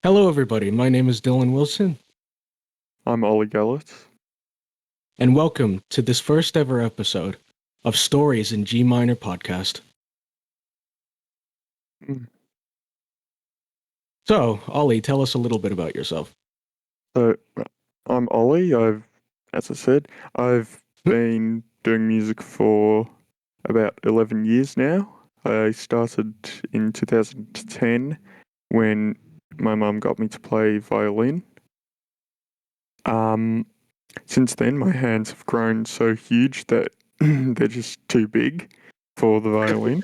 Hello, everybody. My name is Dylan Wilson, I'm Ollie Gallett. and welcome to this first ever episode of Stories in G Minor podcast. Mm. So, Ollie, tell us a little bit about yourself. So, I'm Ollie. As I said, I've been doing music for about 11 years now. I started in 2010 when my mum got me to play violin. Um, since then, my hands have grown so huge that they're just too big for the violin.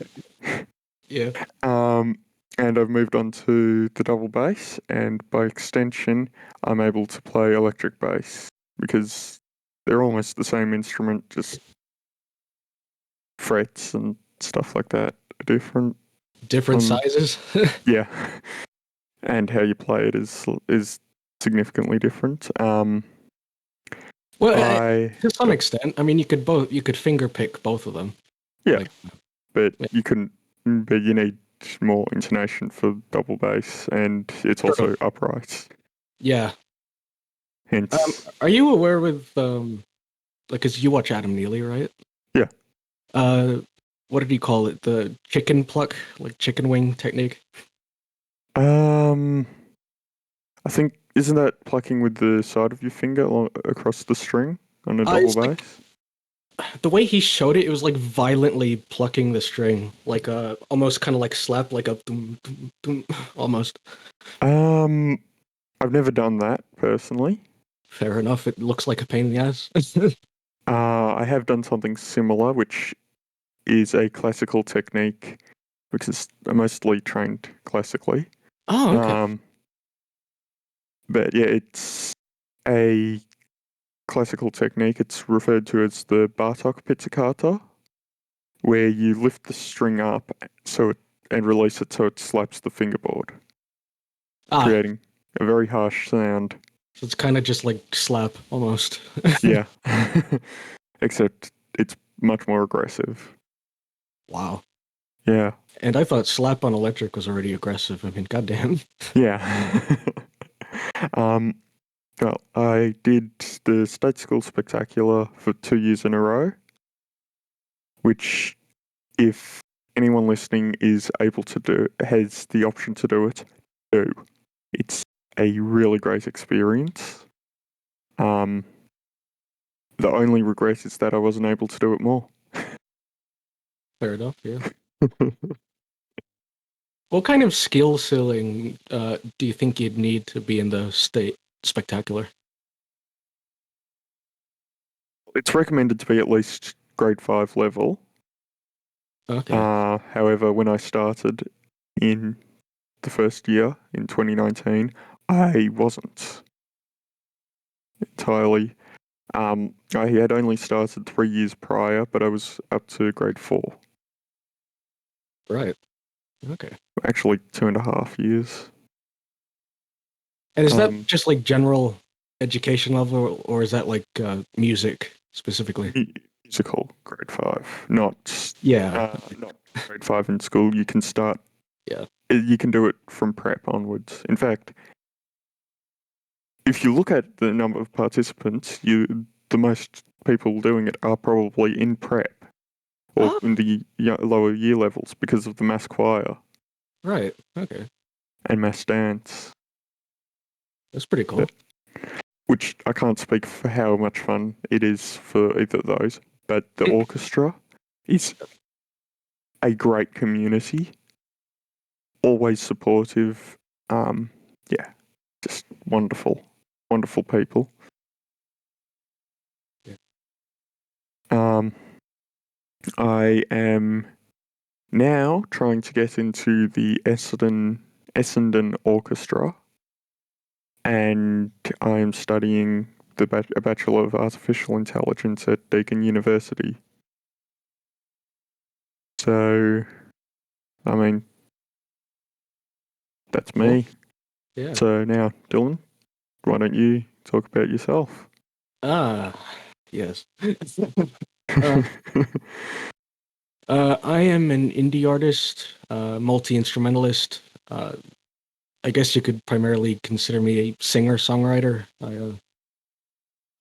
Yeah. And I've moved on to the double bass, and by extension, I'm able to play electric bass because they're almost the same instrument, just frets and stuff like that are different. Different Um, sizes? yeah, and how you play it is significantly different. Well, I to some extent. I mean, you could finger pick both of them. yeah, Like, but yeah. you need more intonation for double bass, and it's True. also upright. Yeah. Hence, Are you aware with like, cause you watch Adam Neely, right? yeah. Uh, what did he call it? The chicken pluck, like chicken wing technique? Um, I think isn't that plucking with the side of your finger across the string on a double It's like bass? the way he showed it, it was like violently plucking the string, like almost kind of like slap, like a dum, dum, dum, almost. Um, I've never done that personally. Fair enough. It looks like a pain in the ass. I have done something similar, which is a classical technique, which is mostly trained classically. Oh, okay. Um, but yeah, it's a classical technique. It's referred to as the Bartok Pizzicata, where you lift the string up and release it so it slaps the fingerboard, Ah, creating a very harsh sound. so it's kind of just like slap almost. Yeah. Except it's much more aggressive. Wow. Yeah. And I thought slap on electric was already aggressive. I mean, goddamn. Yeah. um, well, I did the State School Spectacular for 2 years in a row, which, if anyone listening is able to has the option to do it, do. It's a really great experience. Um, the only regret is that I wasn't able to do it more. Fair enough. Yeah. What kind of skill ceiling do you think you'd need to be in the state spectacular? It's recommended to be at least grade 5 level. Okay. However, when I started in the first year in 2019, I wasn't entirely. I had only started 3 years prior, but I was up to grade 4. Right. Okay. Actually, 2.5 years. And is that Um, just like general education level, or is that like music specifically? musical grade 5, not Yeah. not grade 5 in school. You can start. Yeah. You can do it from prep onwards. In fact, if you look at the number of participants, the most people doing it are probably in prep or Oh, in the lower year levels because of the mass choir right. Okay. and mass dance, That's pretty cool. but, which I can't speak for how much fun it is for either of those. But the orchestra is a great community, always supportive. Yeah, just wonderful, wonderful people. Yeah. Um, I am now trying to get into the Essendon Orchestra, and I am studying a Bachelor of Artificial Intelligence at Deakin University. So I mean, that's Cool. me. Yeah. So now, Dylan, why don't you talk about yourself? Ah, yes. uh, I am an indie artist, multi-instrumentalist. Uh, I guess you could primarily consider me a singer-songwriter.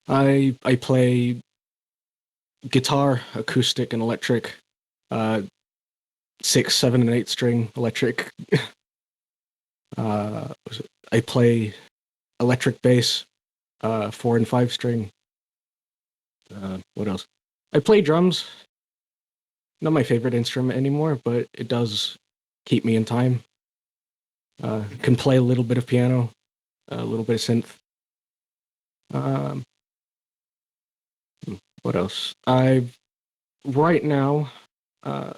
I play guitar, acoustic, and electric. Uh, 6, 7, and 8 string electric. Uh, I play electric bass, 4 and 5 string. What else? I play drums. Not my favorite instrument anymore, but it does keep me in time. Can play a little bit of piano, a little bit of synth. Um, what else? I right now, uh,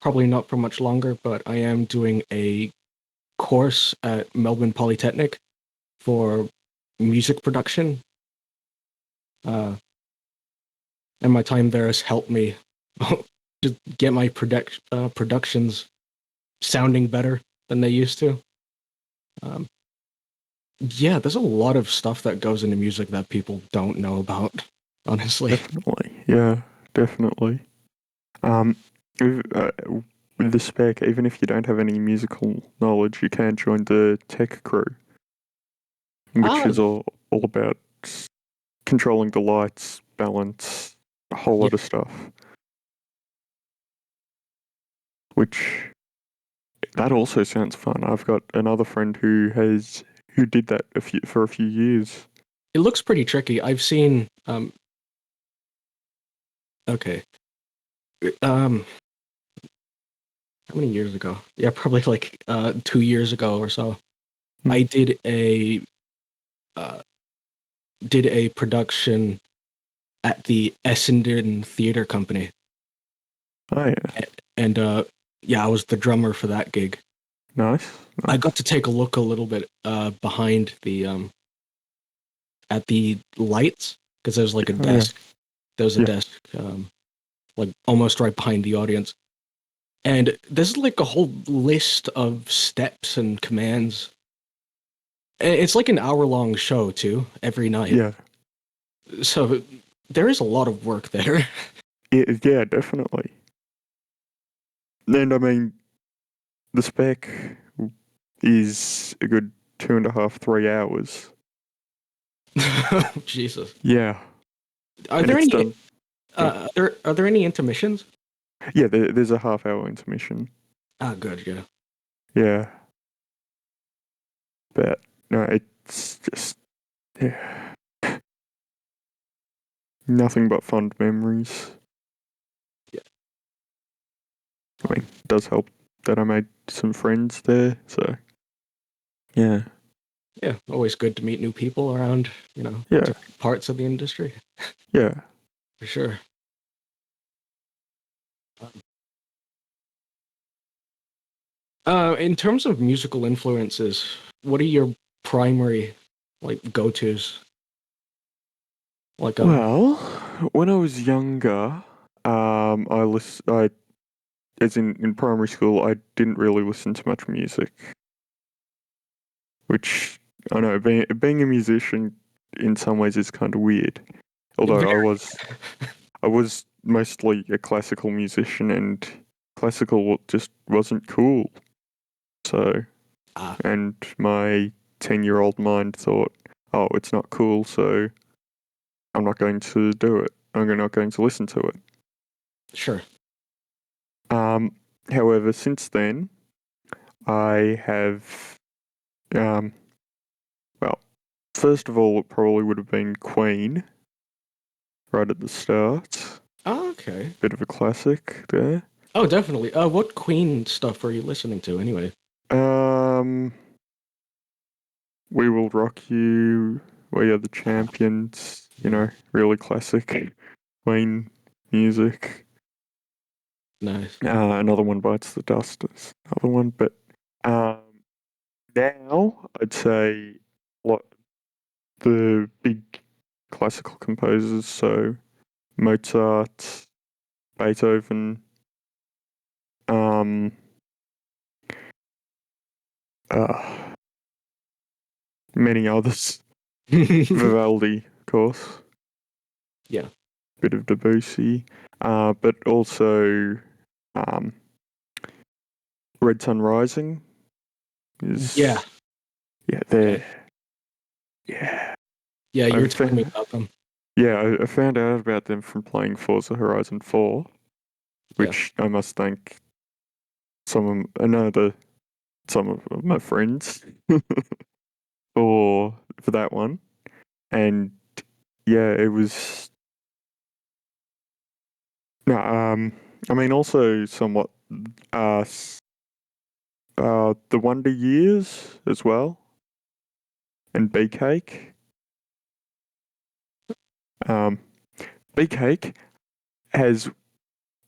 probably not for much longer, but I am doing a course at Melbourne Polytechnic for music production. Uh, and my time there has helped me just get my productions sounding better than they used to. Um, yeah, there's a lot of stuff that goes into music that people don't know about, honestly. Definitely. Yeah, definitely. Um, with the spec, even if you don't have any musical knowledge, you can join the tech crew, which Ah, is all about controlling the lights, balance, a whole yeah. lot of stuff. Which that also sounds fun. I've got another friend who did that for a few years. It looks pretty tricky. I've seen okay. Um how many years ago? Yeah, probably like 2 years ago or so. Hmm. I uh did a production at the Essendon Theatre Company. Oh yeah, And yeah, I was the drummer for that gig. nice, I nice. got to take a look a little bit behind the at the lights because there's like a Oh yeah, desk. There was a yeah. desk like almost right behind the audience. And there's like a whole list of steps and commands. It's like an hour-long show too, every night. Yeah, So there is a lot of work there. yeah, definitely. And I mean, the spec is a good 2.5, 3 hours. Jesus. Yeah, Are and there it's any done. Oh, are there any intermissions? yeah, there's a half-hour intermission. Ah, good, yeah. Yeah, but no, it's just yeah, nothing but fond memories. Yeah. I mean, it does help that I made some friends there. So yeah, Yeah, always good to meet new people around, yeah, different parts of the industry, yeah. for sure. In terms of musical influences, what are your primary like go-tos? Like Well, when I was younger, I as in primary school, I didn't really listen to much music, which I know being a musician in some ways is kind of weird. Although very I was mostly a classical musician, and classical just wasn't cool. So, ah, and my 10-year-old mind thought, oh, it's not cool, so I'm not going to do it. I'm not going to listen to it. sure. Um, however, since then, I have, um, well, first of all, it probably would have been Queen right at the start. Oh, okay. Bit of a classic there. Oh, definitely. What Queen stuff are you listening to anyway? Um, We Will Rock You, We Are the Ah, Champions, yeah, really classic Queen music. nice. Another One Bites the Dust is another one, but um, now I'd say what the big classical composers, so Mozart, Beethoven, um, uh, many others. Vivaldi, of course. Yeah. Bit of Debussy, but also um, Red Sun Rising is Yeah. yeah Yeah. they're yeah Yeah, you I were telling me found about them. yeah I found out about them from playing Forza Horizon 4, Yeah. which I must thank some of my friends for that one, and yeah it was no I mean also somewhat uh the Wonder Years as well, and Bee Cake. Um, Bee Cake has,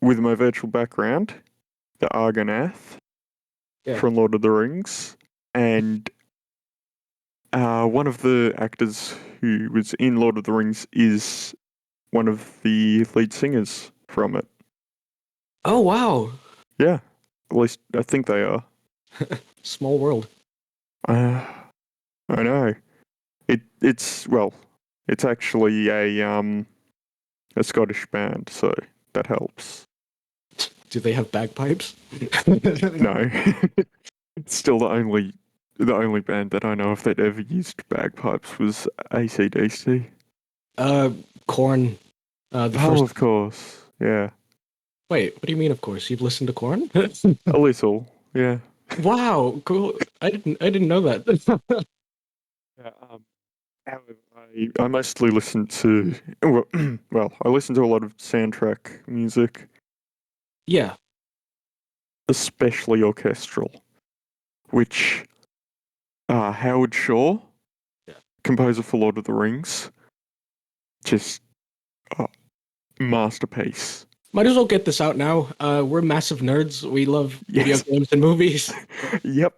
with my virtual background, the Argonath Yeah. from Lord of the Rings, and one of the actors who was in Lord of the Rings is one of the lead singers from it. Oh wow. Yeah, at least I think they are. Small world. I know. It's actually a Scottish band, so that helps. Do they have bagpipes? No, it's still the only band that I know of that ever used bagpipes was AC/DC. Uh, Corn. The Oh, first. of course, yeah, Wait, what do you mean? Of course, you've listened to Corn? a little, yeah. Wow, cool. I didn't know that. Yeah. However, I mostly listen to well, I listen to a lot of soundtrack music, Yeah. especially orchestral, which Howard Shaw, Yeah. composer for Lord of the Rings, just uh, masterpiece. Might as well get this out now. We're massive nerds. We love video Yes. games and movies. Yep.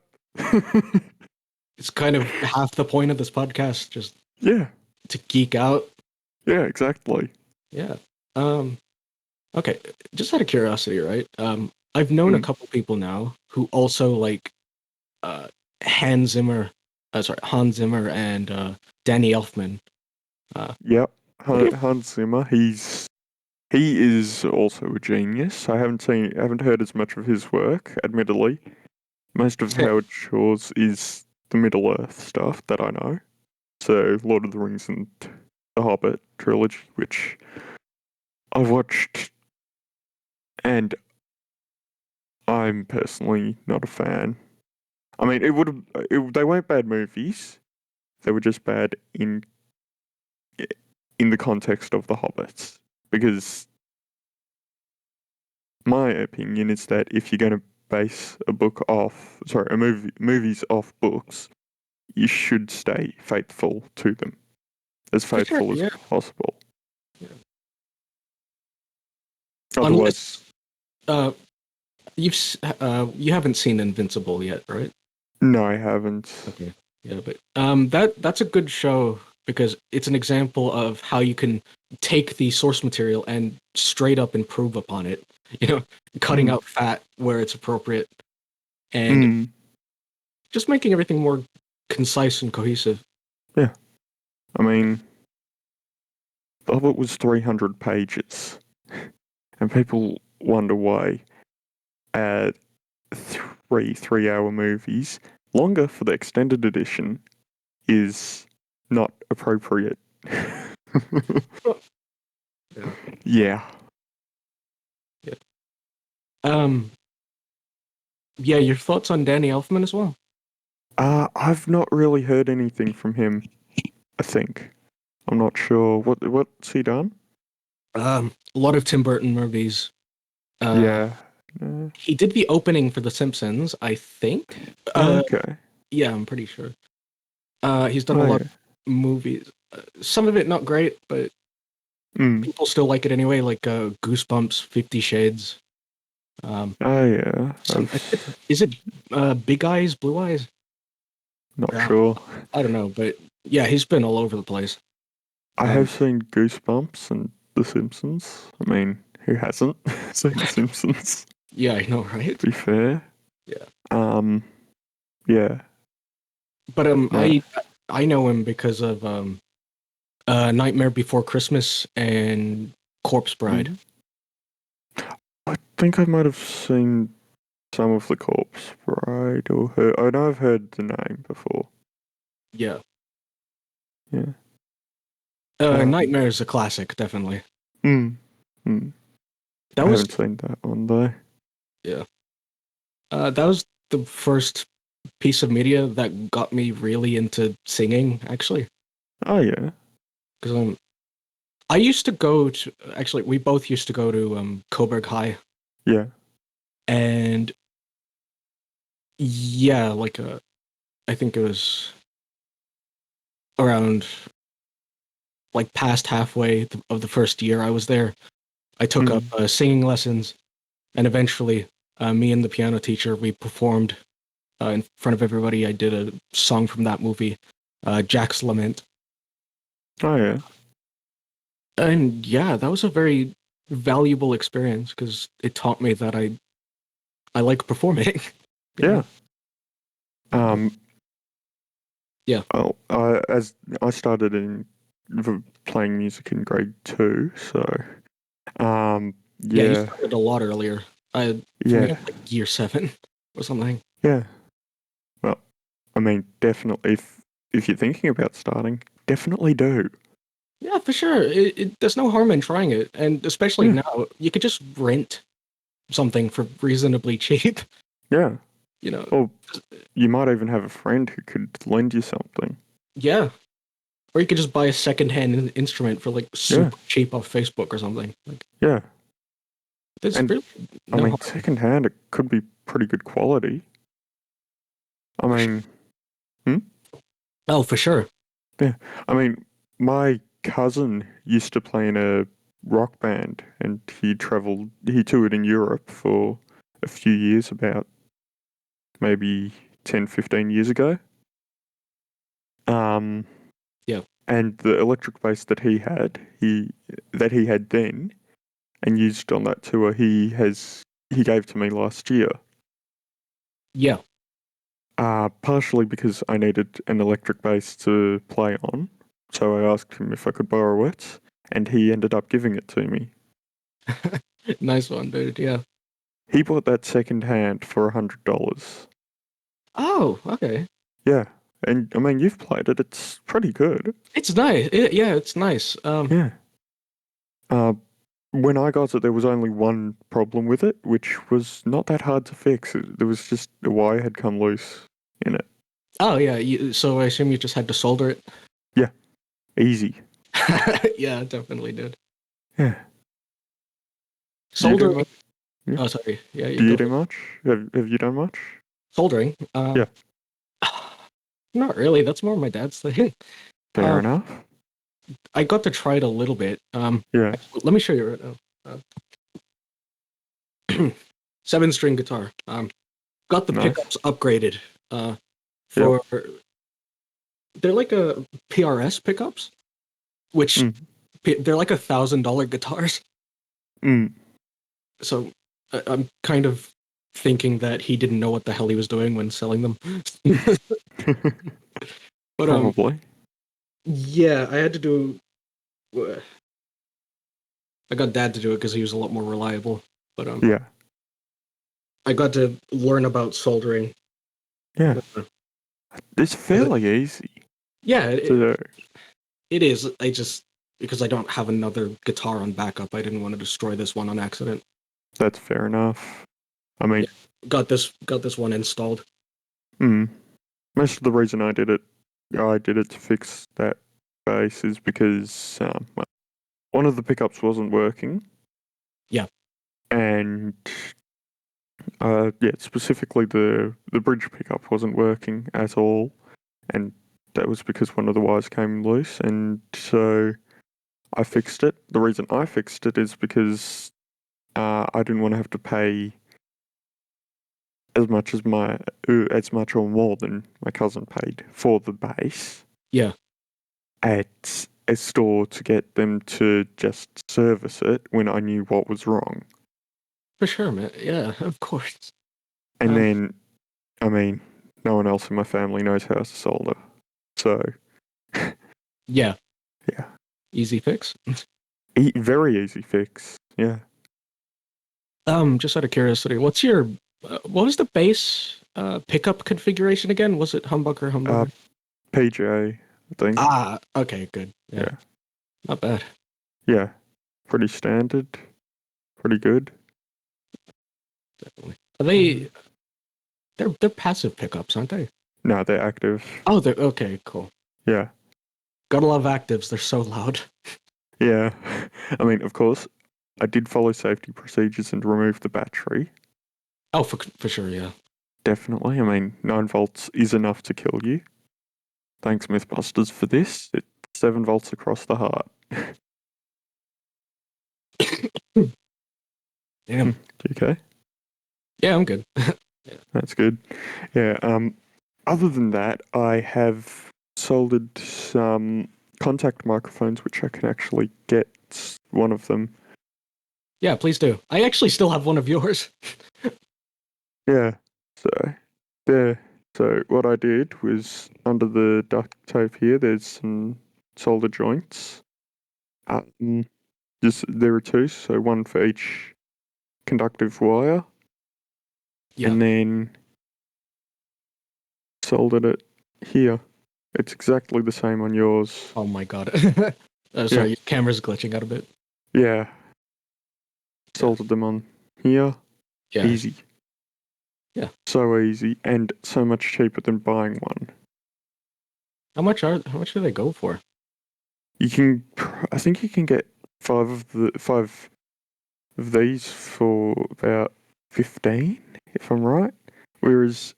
It's kind of half the point of this podcast, just Yeah. to geek out. Yeah. Exactly. Yeah. Um, okay. Just out of curiosity, right? I've known a Mm. couple people now who also like uh Hans Zimmer, Hans Zimmer and Danny Elfman. Yep. What do you Hans Zimmer. He is also a genius. I haven't heard as much of his work, admittedly. Most of Howard Shaw's is the Middle Earth stuff that I know. So Lord of the Rings and the Hobbit trilogy, which I've watched, and I'm personally not a fan. I mean, they weren't bad movies. They were just bad in the context of the Hobbits, because my opinion is that if you're going to base movies off books, you should stay faithful to them, as For sure, faithful as yeah. possible. Yeah. Otherwise, Unless uh you haven't seen Invincible yet, right? no, I haven't. Okay. Yeah, but that's a good show because it's an example of how you can take the source material and straight up improve upon it. You know, cutting Mm, out fat where it's appropriate and mm, just making everything more concise and cohesive. yeah, I mean, The Hobbit was 300 pages, and people wonder why uh, 3 hour movies, longer for the extended edition, is not appropriate. Yeah. Yeah. Yeah. Um. Yeah. Your thoughts on Danny Elfman as well? I've not really heard anything from him, I think. I'm not sure. What's he done? A lot of Tim Burton movies. Uh, Yeah. he did the opening for The Simpsons, I think. Okay. Yeah, I'm pretty sure. He's done a Oh lot yeah. of movies. Some of it not great, but Mm. people still like it anyway. Like Goosebumps, 50 Shades. Oh yeah. Is it Big Eyes, Blue Eyes? Not Yeah, sure. I don't know, but yeah, he's been all over the place. I Um, have seen Goosebumps and The Simpsons. I mean, who hasn't seen The Simpsons? yeah, I know, right? To be fair. Yeah. Um. Yeah. But No. I know him because of Nightmare Before Christmas and Corpse Bride. Mm. I think I might have seen some of the Corpse Bride or her. I know I've heard the name before. Yeah. Yeah. Uh, Nightmare is a classic, definitely. mm, mm. That I was haven't seen that one though. yeah. That was the first piece of media that got me really into singing, actually. Oh yeah. Because I used to go to actually we both used to go to Coburg High, Yeah. and yeah, like I think it was around like past halfway of the first year I was there. I took up Mm. singing lessons, and eventually, me and the piano teacher we performed in front of everybody. I did a song from that movie, Jack's Lament, Oh yeah. and yeah, that was a very valuable experience because it taught me that I like performing. You Yeah. know? Um, Um. yeah, Oh, as I started in playing music in grade two, so yeah, you yeah, started a lot earlier. For me, yeah, it was like year seven or something. yeah. Well, I mean, definitely, if you're thinking about starting, definitely do. Yeah, for sure. There's no harm in trying it, and especially Yeah, now, you could just rent something for reasonably cheap. yeah. You know, Or you might even have a friend who could lend you something. yeah. Or you could just buy a secondhand instrument for like Yeah, super cheap off Facebook or something. Like, yeah. there's And really I no mean, harm. second hand, it could be pretty good quality. I For sure. mean, hmm? Oh, for sure. Yeah. I mean, my cousin used to play in a rock band and he toured in Europe for a few years, about maybe 10, 15 years ago. Um, Yeah. and the electric bass that he had then and used on that tour, he gave to me last year. Yeah. Partially because I needed an electric bass to play on, so I asked him if I could borrow it, and he ended up giving it to me. Nice one, dude. Yeah. He bought that second hand for $100. Oh, okay. Yeah, and I mean you've played it; it's pretty good. It's nice. Yeah, it's nice. Yeah. Uh, when I got it, there was only one problem with it, which was not that hard to fix. There was just a wire had come loose in it. Oh, yeah. So I assume you just had to solder it. Yeah, easy. Yeah, definitely did. Yeah. Do you do Soldering. much? Yeah. Oh, sorry. Yeah, you Do you go. do much? Have you done much? Soldering. Yeah. Not really. That's more my dad's thing. Fair Um, enough. I got to try it a little bit. Yeah. Let me show you right now. 7 string guitar. Got the Nice. pickups upgraded. Uh, Yep. for they're like a PRS pickups, which Mm. they're like $1,000 guitars. Mm. So I'm kind of thinking that he didn't know what the hell he was doing when selling them. But Probably. yeah, I had to do. I got dad to do it because he was a lot more reliable. But Yeah. I got to learn about soldering. Yeah. Uh, It's fairly easy Yeah, to do. it is. I just because I don't have another guitar on backup, I didn't want to destroy this one on accident. That's fair enough. I mean, Yeah, got this one installed. mm, most of the reason I did it to fix that bass is because well, one of the pickups wasn't working, Yeah, and yeah, specifically the bridge pickup wasn't working at all, and that was because one of the wires came loose, and so I fixed it. The reason I fixed it is because I didn't want to have to pay as much or more than my cousin paid for the bass yeah, at a store to get them to just service it when I knew what was wrong. for sure, man. Yeah, of course. And Um, then, I mean, no one else in my family knows how to solder. So, Yeah, yeah. easy fix. Very easy fix. Yeah. Just out of curiosity, what was the base pickup configuration again? Was it humbucker, Uh, humbucker? PJ, I think. Ah, okay, good. Yeah, Yeah. not bad. Yeah. Pretty standard. Pretty good. Definitely. Are they? They're passive pickups, aren't they? No, they're active. Oh, they're okay. Cool. Yeah. Gotta love actives. They're so loud. Yeah. I mean, of course, I did follow safety procedures and remove the battery. Oh, for sure. Yeah. Definitely. I mean, 9 volts is enough to kill you. Thanks, Mythbusters, for this. It's 7 volts across the heart. Damn. Okay. Yeah, I'm good. That's good. Yeah. Other than that, I have soldered some contact microphones, which I can actually get one of them. Yeah, please do. I actually still have one of yours. Yeah. So there. So what I did was under the duct tape here. There's some solder joints. Um, just there are two, so one for each conductive wire, Yeah. and then soldered it here. It's exactly the same on yours. Oh my god. Yeah. Sorry, your camera's glitching out a bit. Yeah. Yeah. Soldered them on here. Yeah. Easy. Yeah. So easy and so much cheaper than buying one. How much do they go for? You can, I think you can get five of these for about 15, if I'm right. Whereas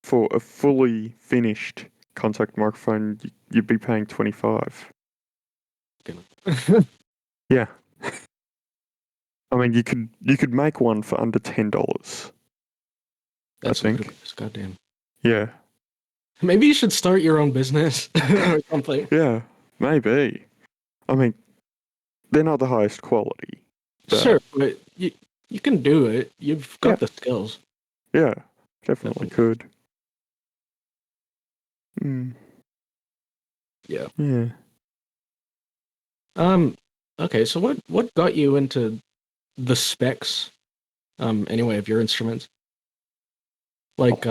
for a fully finished contact microphone, you'd be paying 25. Yeah. I mean, you could make one for under $10, I That's think. ludicrous. Goddamn. Yeah. Maybe you should start your own business or something. Yeah, maybe. I mean, they're not the highest quality, Sure, but but you can do it. You've yeah, got the skills. yeah, definitely Definitely. could. Mm, Yeah. yeah. Um. Okay. So what got you into the specs? Anyway, of your instruments? Like,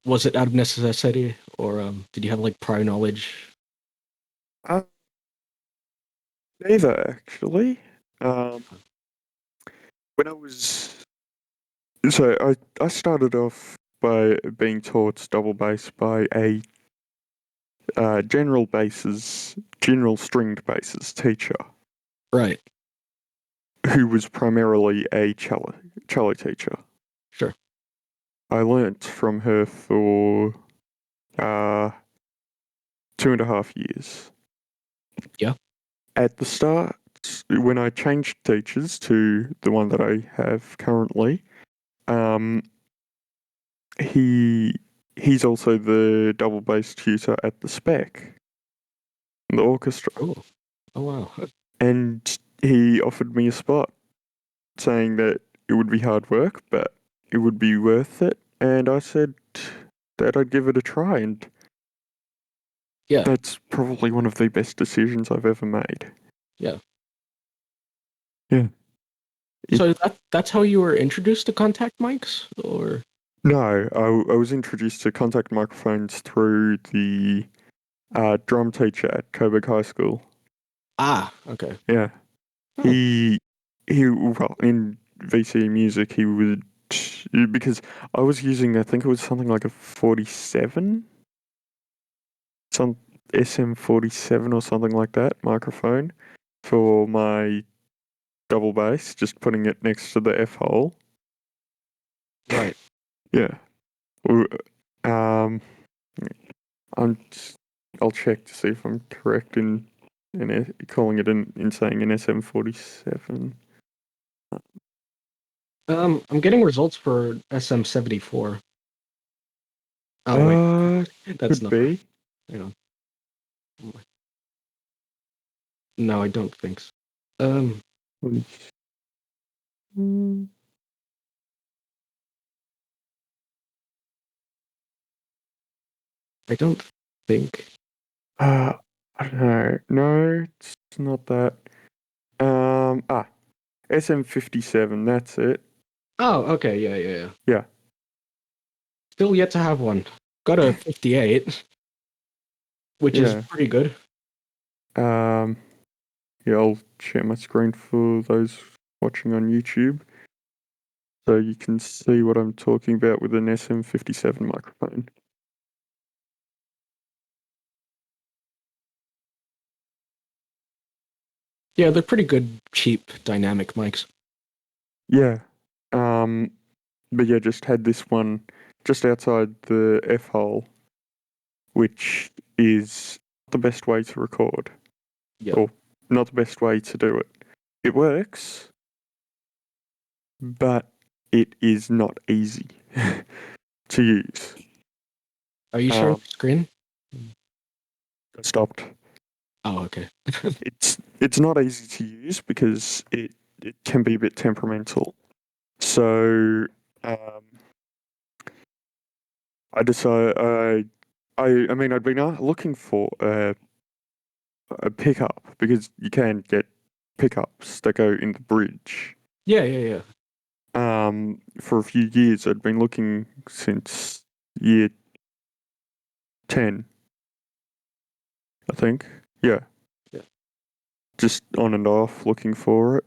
was it out of necessity, or did you have like prior knowledge? Uh, Neither actually. Um, when I was so I started off by being taught double bass by a general stringed basses teacher Right. who was primarily a cello teacher. Sure. I learnt from her for uh 2.5 years. Yeah. At the start, when I changed teachers to the one that I have currently, um, he he's also the double bass tutor at the spec, the orchestra, Oh. Oh wow. and he offered me a spot, saying that it would be hard work, but it would be worth it. And I said that I'd give it a try, and Yeah. that's probably one of the best decisions I've ever made. Yeah. Yeah. It, So that's how you were introduced to contact mics, or no, I was introduced to contact microphones through the drum teacher at Coburg High School. okay. Yeah. Oh, He well in VC music he would, because I was using, I think it was something like a 47, some SM47 or something like that microphone for my double bass, just putting it next to the F hole. right. Yeah. Or, Um, I'm I'll check to see if I'm correct in calling it in saying an SM47. I'm getting results for SM74. Oh wait, Uh, that's could not right. be. Hang on. No, I don't think so. Hmm. I don't think. I don't know. No, it's not that. SM57. That's it. Oh, okay, yeah, yeah, yeah. Yeah, Still yet to have one. Got a 58, which is yeah. pretty good. Um, yeah. I'll share my screen for those watching on YouTube, so you can see what I'm talking about with an SM57 microphone. Yeah, they're pretty good, cheap, dynamic mics. Yeah. But yeah, just had this one just outside the F hole, which is the best way to record, Yeah. or not the best way to do it. It works, but it is not easy to use. Are you sharing Um, your screen? stopped. Oh, okay. It's not easy to use because it can be a bit temperamental. So I decided I mean I'd been looking for a pickup because you can get pickups that go in the bridge. Yeah, yeah, yeah. For a few years, I'd been looking since year 10, I think. Yeah, Yeah. just on and off looking for it.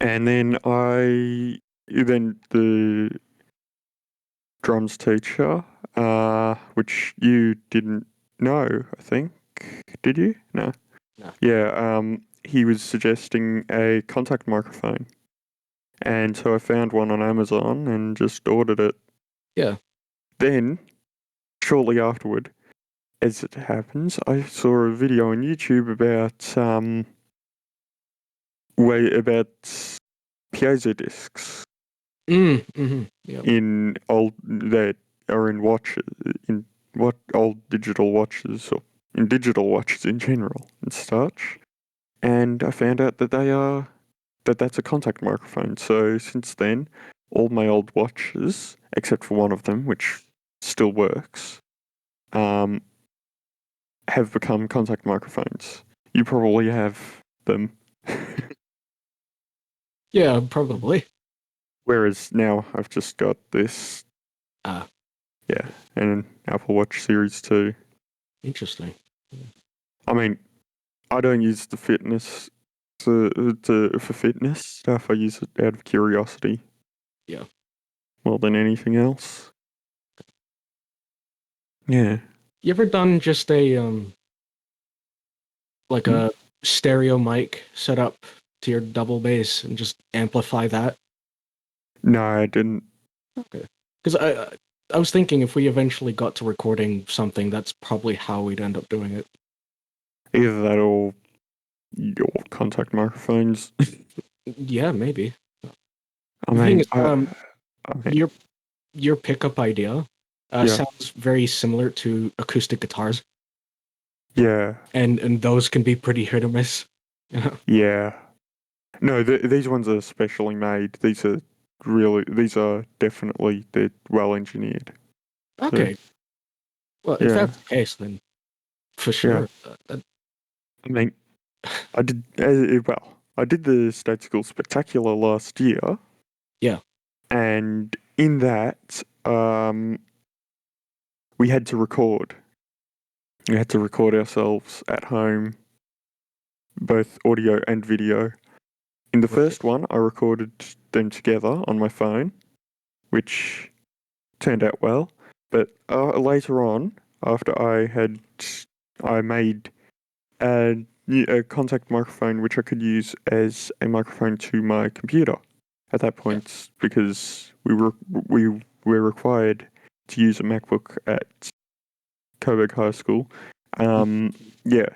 And then the drums teacher, which you didn't know, I think, did you? No. No. Yeah, he was suggesting a contact microphone. And so I found one on Amazon and just ordered it. Yeah. Then, shortly afterward, as it happens, I saw a video on YouTube about piezo discs Mm-hmm. Yeah. in old that are in watches in what old digital watches or in digital watches in general and such. And I found out that that's a contact microphone. So since then, all my old watches, except for one of them, which still works, um, have become contact microphones. You probably have them. Yeah, probably. Whereas now I've just got this, Ah, yeah, and an Apple Watch Series 2. interesting. I mean, I don't use the fitness for fitness stuff. I use it out of curiosity Yeah. more than anything else. Yeah. You ever done just a like Hmm? a stereo mic set up to your double bass and just amplify that? No, I didn't. Okay. Because I was thinking if we eventually got to recording something, that's probably how we'd end up doing it. Either that or your contact microphones. Yeah, maybe. I The thing mean, is, I mean, your pickup idea yeah, sounds very similar to acoustic guitars, yeah, and those can be pretty hit or miss. Yeah. yeah. No, these ones are specially made. These are definitely, they're well engineered. So, Okay. Well, if yeah, that's the case, then for yeah. sure. I mean, I did the State School Spectacular last year, Yeah. and in that, we had to record. We had to record ourselves at home, both audio and video. In the Right. first one, I recorded them together on my phone, which turned out well. But later on, after I made a contact microphone which I could use as a microphone to my computer at that Yeah. point because we were required to use a MacBook at Coburg High School. Yeah,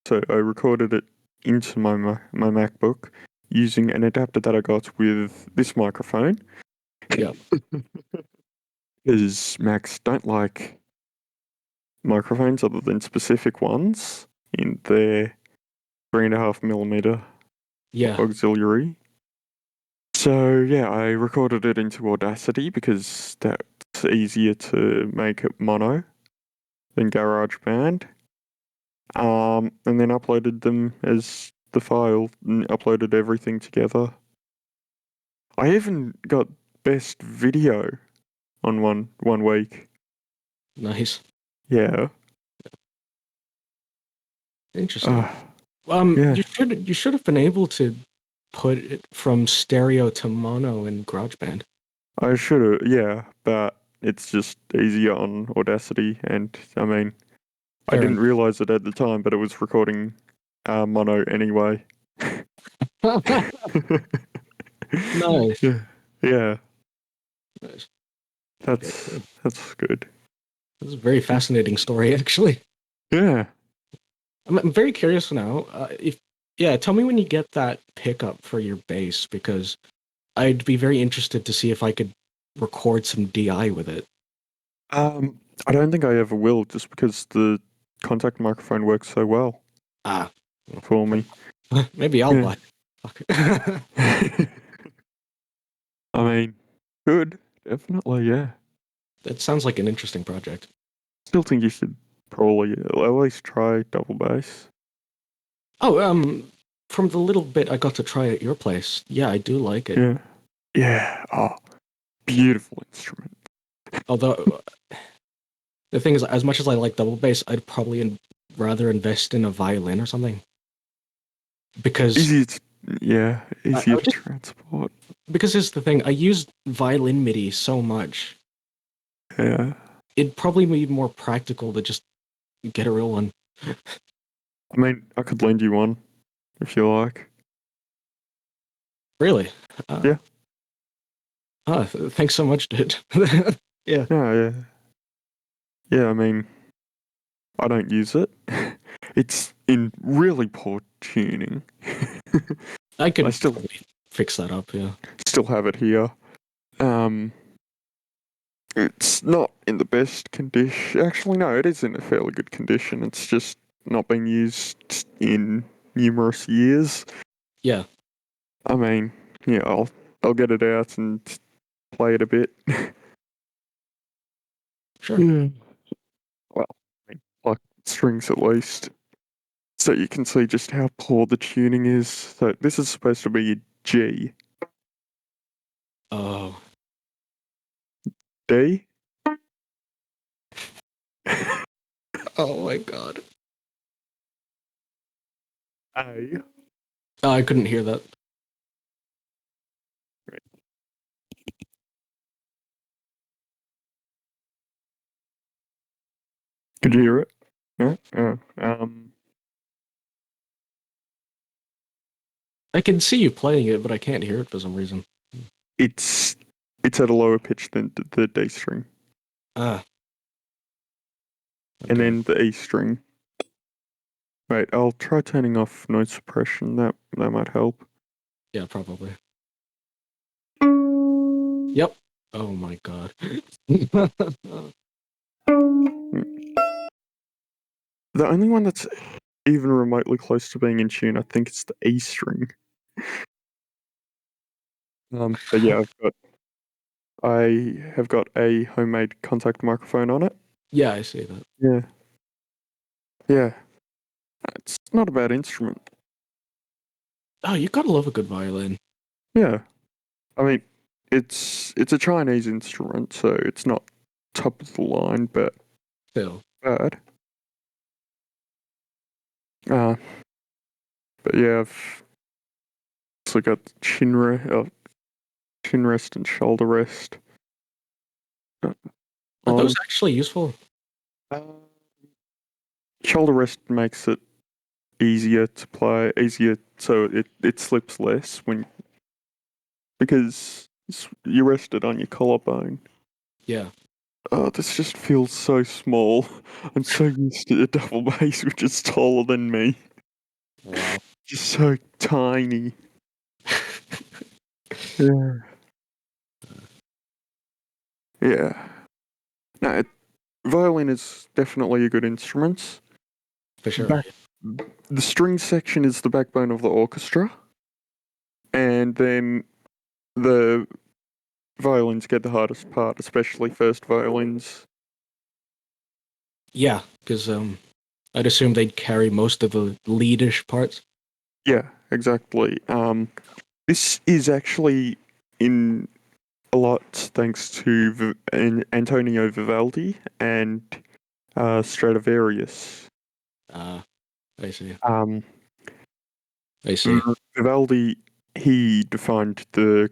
so I recorded it into my MacBook using an adapter that I got with this microphone Yeah. because Macs don't like microphones other than specific ones in their 3.5 millimeter Yeah. auxiliary. So yeah, I recorded it into Audacity because that's it's easier to make it mono than GarageBand. And then uploaded them as the file and uploaded everything together. I even got best video on one week. Nice. Yeah. Interesting. Yeah. You should have been able to put it from stereo to mono in GarageBand. I should have, yeah, but it's just easier on Audacity, and I mean, I Fair didn't realize it at the time, but it was recording mono anyway. enough. Nice. Yeah, yeah, Nice. that's Okay. that's good. This is a very fascinating story, actually. Yeah. I'm very curious now. Tell me when you get that pickup for your bass, because I'd be very interested to see if I could record some DI with it. I don't think I ever will, just because the contact microphone works so well Ah, for me. maybe I'll Yeah. buy. Fuck. I mean, good, definitely, yeah. That sounds like an interesting project. Still think you should probably at least try double bass. Oh, from the little bit I got to try at your place, yeah, I do like it. Yeah. Yeah. Oh, beautiful instrument. Although the thing is, as much as I like double bass, I'd probably rather invest in a violin or something. Because Easy to, yeah, I easier would to just transport. because here's the thing, I use violin MIDI so much. Yeah. It'd probably be more practical to just get a real one. I mean, I could lend you one if you like. Really? Yeah. Thanks so much, dude. Yeah. Yeah, yeah. Yeah, I mean, I don't use it. It's in really poor tuning. I I could still probably fix that up, yeah. still have it here. Um, it's not in the best condition. Actually, no, it is in a fairly good condition. It's just not been used in numerous years. Yeah, I mean, yeah, I'll get it out and play it a bit. sure. Yeah. Well, I mean, like strings at least, so you can see just how poor the tuning is. So this is supposed to be a G, Oh. D. Oh my god. A. Oh, I couldn't hear that. Could you hear it? Yeah. I can see you playing it, but I can't hear it for some reason. It's it's at a lower pitch than the D string, Ah. and Okay. then the E string. Wait, I'll try turning off noise suppression. That might help. Yeah, probably. Yep. Oh my god. The only one that's even remotely close to being in tune, I think it's the E string. But yeah, I have got a homemade contact microphone on it. Yeah, I see that. Yeah, yeah. It's not a bad instrument. Oh, you gotta love a good violin. Yeah, I mean, it's a Chinese instrument, so it's not top of the line, but Still. bad. Uh, but yeah, I've also got chin rest and shoulder rest uh, Are those on. actually useful? Uh, Shoulder rest makes it easier to play, easier so it slips less when because you rest it on your collarbone. Yeah. Oh, this just feels so small. I'm so used to the double bass, which is taller than me. Wow. Just so tiny. Yeah. Yeah. No, violin is definitely a good instrument. For sure. Back, the string section is the backbone of the orchestra, and then the violins get the hardest part, especially first violins. Yeah, because I'd assume they'd carry most of the leadish parts. Yeah, exactly. This is actually in a lot thanks to Antonio Vivaldi and Stradivarius. I see. Um, I see. Vivaldi, he defined the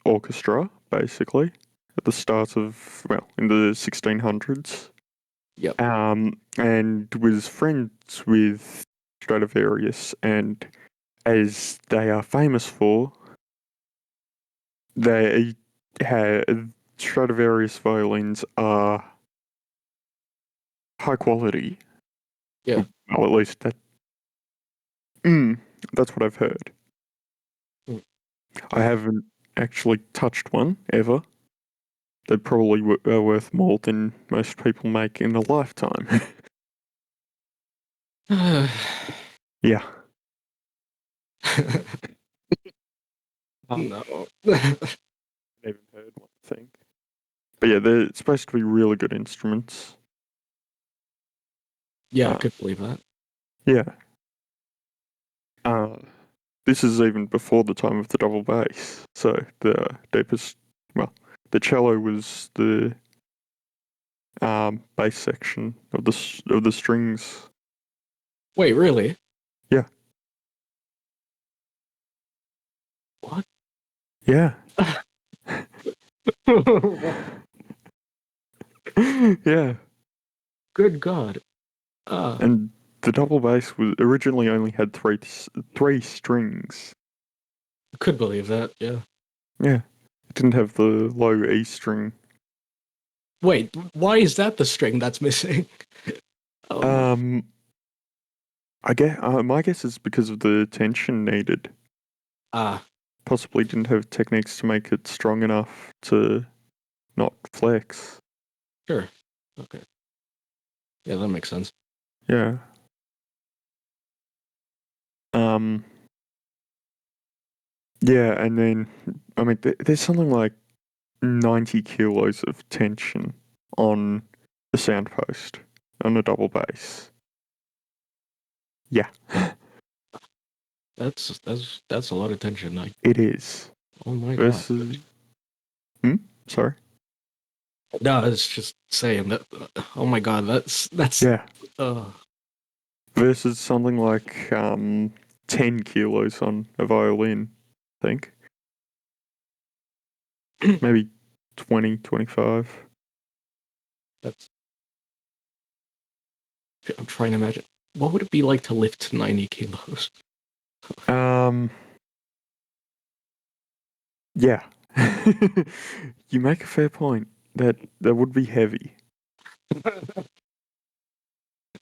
orchestra basically at the start of, well, in the 1600s. Yep. And was friends with Stradivarius, and as they are famous for, they had Stradivarius violins are high quality. Yeah. Well, at least that's what I've heard. Mm. I haven't actually touched one ever. They probably are worth more than most people make in a lifetime. Yeah. Um, No. Never heard one thing. But yeah, they're supposed to be really good instruments. Yeah, I Uh, could believe that. yeah. Uh, this is even before the time of the double bass. So the deepest, well, the cello was the bass section of the strings. Wait, really? Yeah. What? Yeah. Yeah. Good God. Uh, And the double bass was originally only had three strings. could believe that. Yeah. Yeah. It didn't have the low E string. Wait, why is that the string that's missing? Um, Um, I guess my guess is because of the tension needed. ah, Possibly didn't have techniques to make it strong enough to not flex. sure. Okay. Yeah, that makes sense. Yeah. Um. Yeah, and then I mean, there's something like 90 kilos of tension on the sound post on a double bass. Yeah, That's a lot of tension. Like, it is. oh my God. Versus, sorry. No, it's just saying that. Oh my God, that's. Yeah, Uh, versus something like 10 kilos on a violin. I think maybe 20, 25. that's. I'm trying to imagine. What would it be like to lift 90 kilos? Um, yeah. You make a fair point. That would be heavy.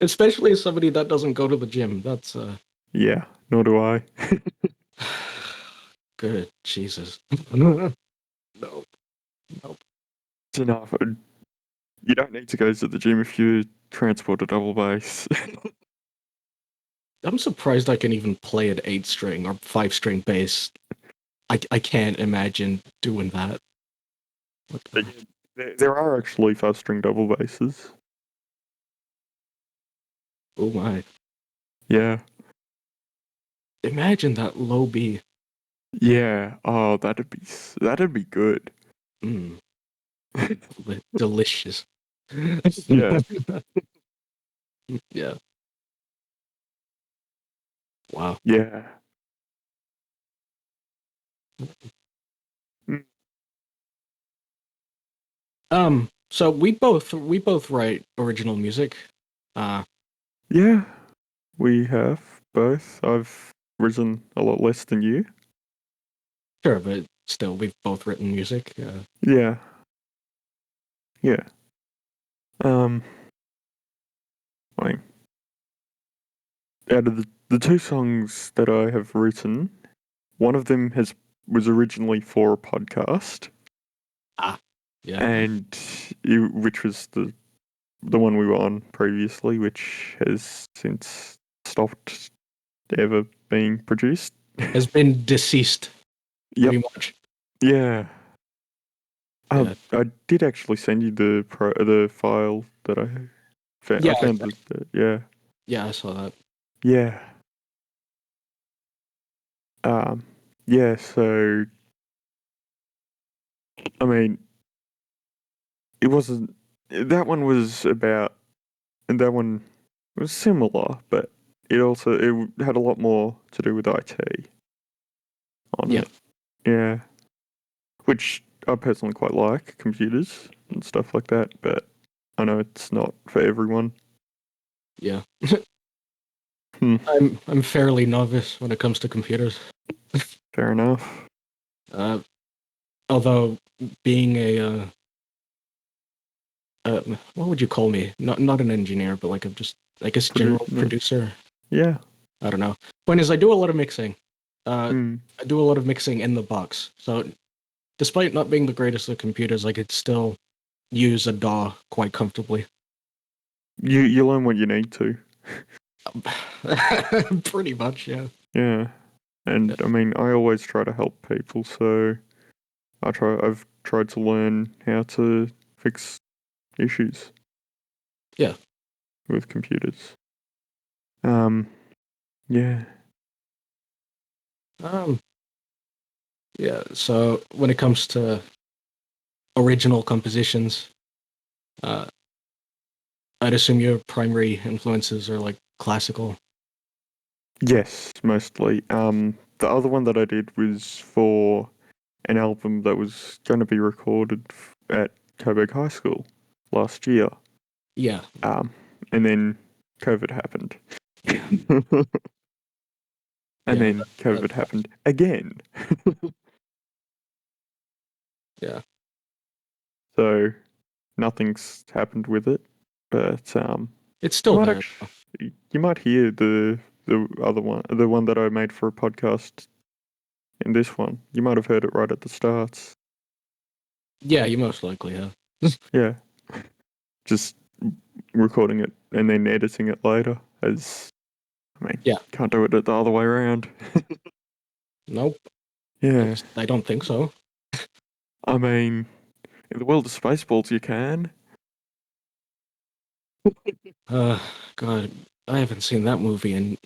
Especially as somebody that doesn't go to the gym. That's Yeah, nor do I. good. Jesus. No. Nope. It's enough. You don't need to go to the gym if you transport a double bass. I'm surprised I can even play an 8 string or 5 string bass. I can't imagine doing that. What But the- yeah, there are actually 5 string double basses. Oh my. Yeah. Imagine that low B. Yeah. Oh, that'd be good. Mm, delicious. Yeah. Yeah. Wow. Yeah. Mm. So we both write original music. Uh Yeah. We have both. I've risen a lot less than you. sure, but still we've both written music. Yeah. Yeah. Um. Like out of the two songs that I have written, one of them was originally for a podcast, Yeah. and which was the one we were on previously, which has since stopped ever being produced. Has been deceased Yep. pretty much. Yeah. Yeah. I did actually send you the file that I found. I Yeah, found yeah, yeah, I saw that. yeah, yeah. So I mean, it wasn't. That one was about, and that one was similar, but it had a lot more to do with IT on Yeah, it. Yeah, which I personally quite like computers and stuff like that, but I know it's not for everyone. yeah. Hmm, I'm fairly novice when it comes to computers. fair enough. Uh, although being what would you call me? Not an engineer, but like I'm just, I guess, general No, producer. yeah. I don't know. Point is, I do a lot of mixing. Uh, Hmm. I do a lot of mixing in the box. So despite not being the greatest of computers, I could still use a DAW quite comfortably. You learn what you need to. Pretty much, yeah. Yeah. Yeah. And I mean, I always try to help people, so I've tried to learn how to fix issues Yeah. with computers. Um, yeah. Um, yeah. So when it comes to original compositions, uh, I'd assume your primary influences are like classical. Yes, mostly. The other one that I did was for an album that was going to be recorded at Coburg High School last year. Yeah. Um, and then COVID happened. And Yeah. then COVID happened again. Yeah. So nothing's happened with it. But It's you still might there. actually you might hear the other one, the one that I made for a podcast in this one. You might have heard it right at the starts. Yeah, you most likely have. Yeah, just recording it and then editing it later. As I mean, Yeah. can't do it the other way around. Nope. At Yeah, least I don't think so. I mean, in the world of Spaceballs, you can. Uh, God, I haven't seen that movie in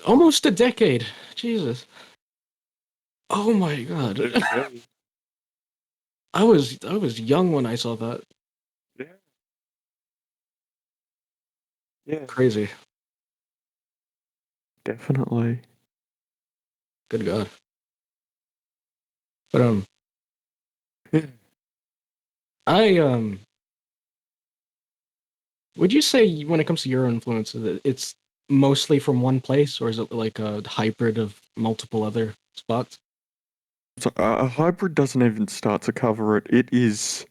almost a decade. Jesus. Oh my God. I was young when I saw that. Yeah, yeah, Crazy. definitely. Good God. But Yeah. I would you say when it comes to your influences, it's mostly from one place, or is it like a hybrid of multiple other spots? So a hybrid doesn't even start to cover it. It is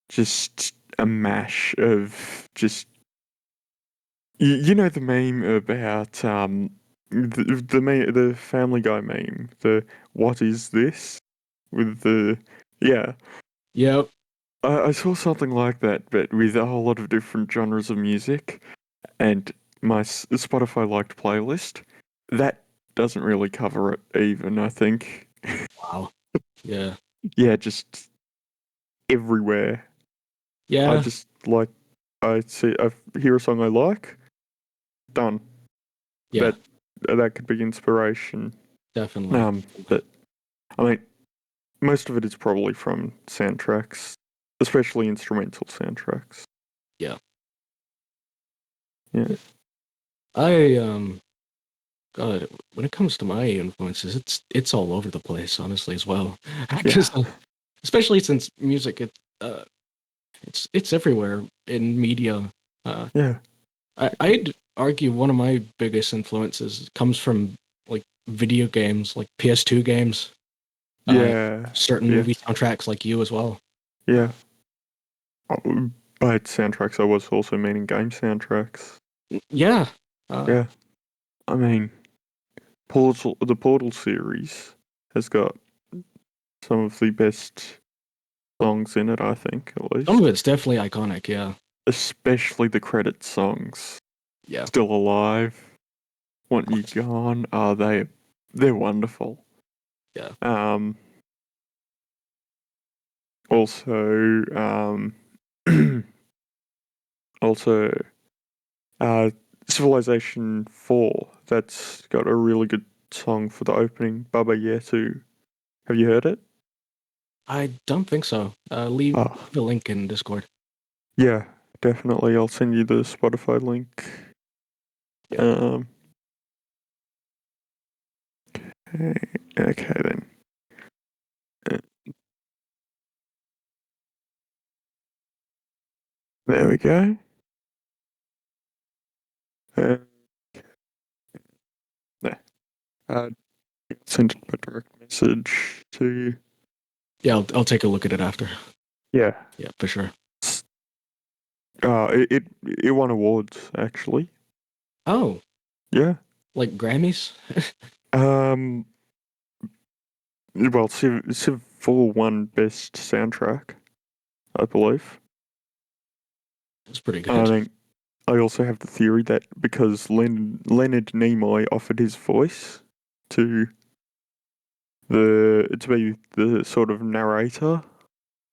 just a mash of just you know the meme about the Family Guy meme, the what is this, with the yeah. Yep. I saw something like that, but with a whole lot of different genres of music, and my Spotify liked playlist that doesn't really cover it even. I think Wow. Yeah. yeah, just everywhere. I Yeah. just like I hear a song I like, done. Yeah. That that could be inspiration. Definitely. But I mean, most of it is probably from soundtracks, especially instrumental soundtracks. Yeah. Yeah, I God, when it comes to my influences, it's all over the place, honestly, as well. yeah, Because especially since music, it's everywhere in media. Uh, yeah, I'd argue one of my biggest influences comes from like video games, like PS2 games, uh, yeah, certain movie yes, soundtracks, like you as well. yeah. By soundtracks, I was also meaning game soundtracks. Yeah, uh, Yeah, I mean, the Portal series has got some of the best songs in it. I think, at some of least, it's definitely iconic. Yeah, especially the credit songs. yeah, Still Alive, Want You Gone. Are they're wonderful. yeah, Um, also also Civilization 4. That's got a really good song for the opening. Baba Yetu. Have you heard it? I don't think so. Leave Oh, the link in Discord. yeah, definitely. I'll send you the Spotify link. Yeah. Um, okay then. Uh, There we go. Uh, there. Send a direct message to you. Yeah, I'll take a look at it after. Yeah. Yeah, for sure. It won awards actually. Oh, Yeah. like Grammys? Um. Well, Civ 4 won best soundtrack, I believe. That's pretty I good. think I also have the theory that because Leonard Nimoy offered his voice to to be the sort of narrator,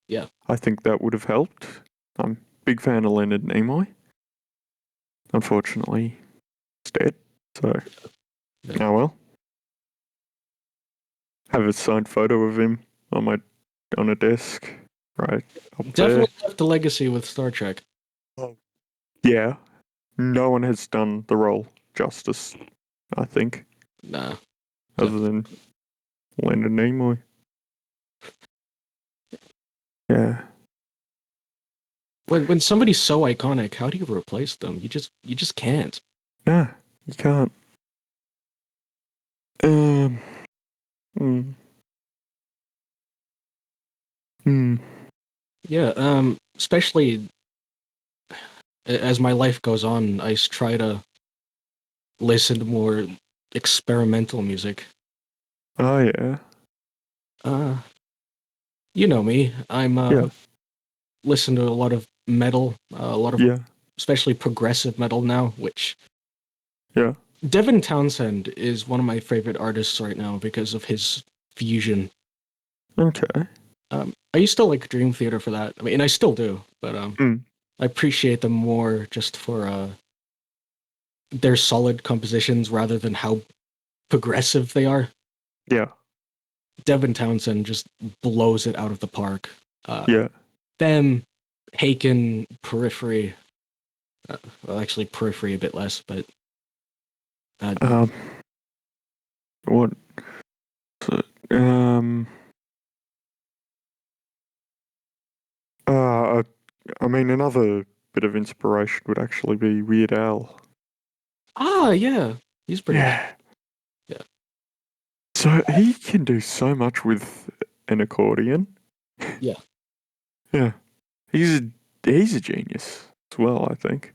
Yeah. I think that would have helped. I'm a big fan of Leonard Nimoy. Unfortunately, he's dead. So, Yeah. oh well. Have a signed photo of him on a desk right up there. Definitely left a legacy with Star Trek. Oh. Yeah, no one has done the role justice, I think, Nah. other than Leonard Nimoy. Yeah. When somebody's so iconic, how do you replace them? You just can't. Nah, you can't. Um. Mm, mm, Yeah, especially as my life goes on, try to listen to more experimental music. oh yeah. Uh, you know me. I'm Yeah. listen to a lot of metal, a lot of Yeah. especially progressive metal now, which Yeah. Devin Townsend is one of my favorite artists right now because of his fusion. Okay. I used to like Dream Theater for that. I mean, I still do, but Mm, I appreciate them more just for their solid compositions rather than how progressive they are. yeah. Devin Townsend just blows it out of the park. Uh, Yeah. them, Haken, Periphery, well, actually Periphery a bit less, but uh, Um. What? Um. Uh. I mean, another bit of inspiration would actually be Weird Al. yeah, he's pretty good. Yeah. Yeah, So he can do so much with an accordion. yeah. Yeah. He's a genius as well, I think.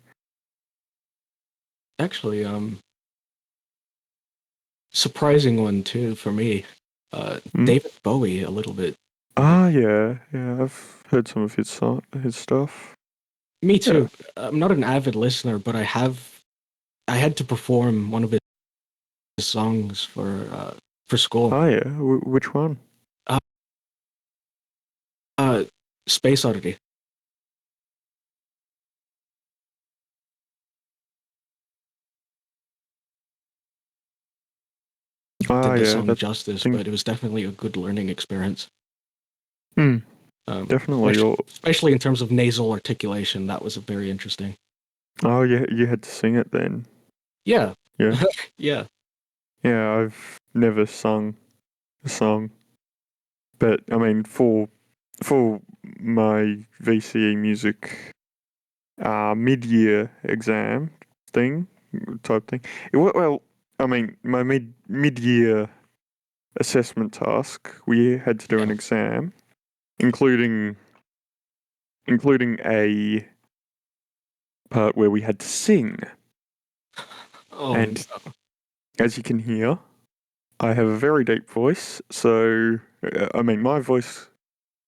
Actually, surprising one too for me. Mm. David Bowie a little bit. Ah, yeah, yeah. I've heard some of his stuff. Me Yeah. too. I'm not an avid listener, but I had to perform one of his songs for school. Ah, yeah. Which one? Uh, uh, Space Oddity. Ah, Did the yeah. song That justice, thing. but it was definitely a good learning experience. Hmm. Definitely. Especially, Or especially in terms of nasal articulation, that was very interesting. oh, yeah. You had to sing it then. Yeah, Yeah. yeah, Yeah. I've never sung a song, but I mean, for my VCE music mid-year exam thing type thing. Well, I mean, my mid-year assessment task, we had to do an yeah. exam, including a part where we had to sing. Oh, And as you can hear, I have a very deep voice. So, I mean, my voice,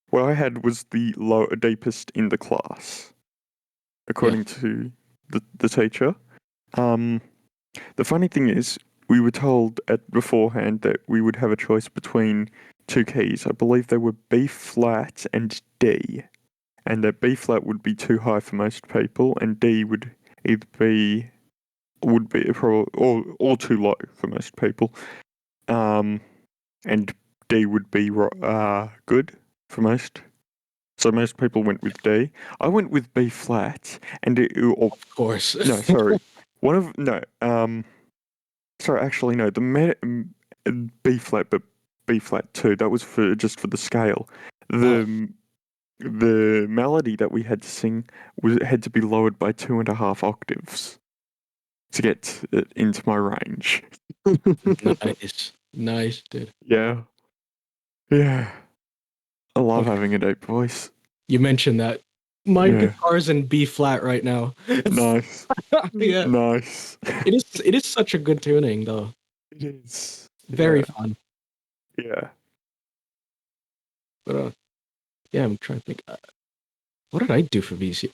what I had was the deepest in the class, yeah. according to the teacher. Um, the funny thing is, we were told at beforehand that we would have a choice between two keys. I believe they were B flat and D, and that B flat would be too high for most people, and D would either be probably or too low for most people. And D would be good for most. So most people went with D. I went with B flat, and Of course. no, sorry, one of no, sorry, actually no, B flat, but B flat two. That was just for the scale. The melody that we had to sing had to be lowered by 2.5 octaves to get it into my range. Nice, dude. Yeah, yeah. I love Okay. having a deep voice. You mentioned that. My Yeah. guitar's in B flat right now. Nice. Yeah. Nice. It is such a good tuning though. It is. Very Yeah. fun. Yeah. But yeah, I'm trying to think. What did I do for VC?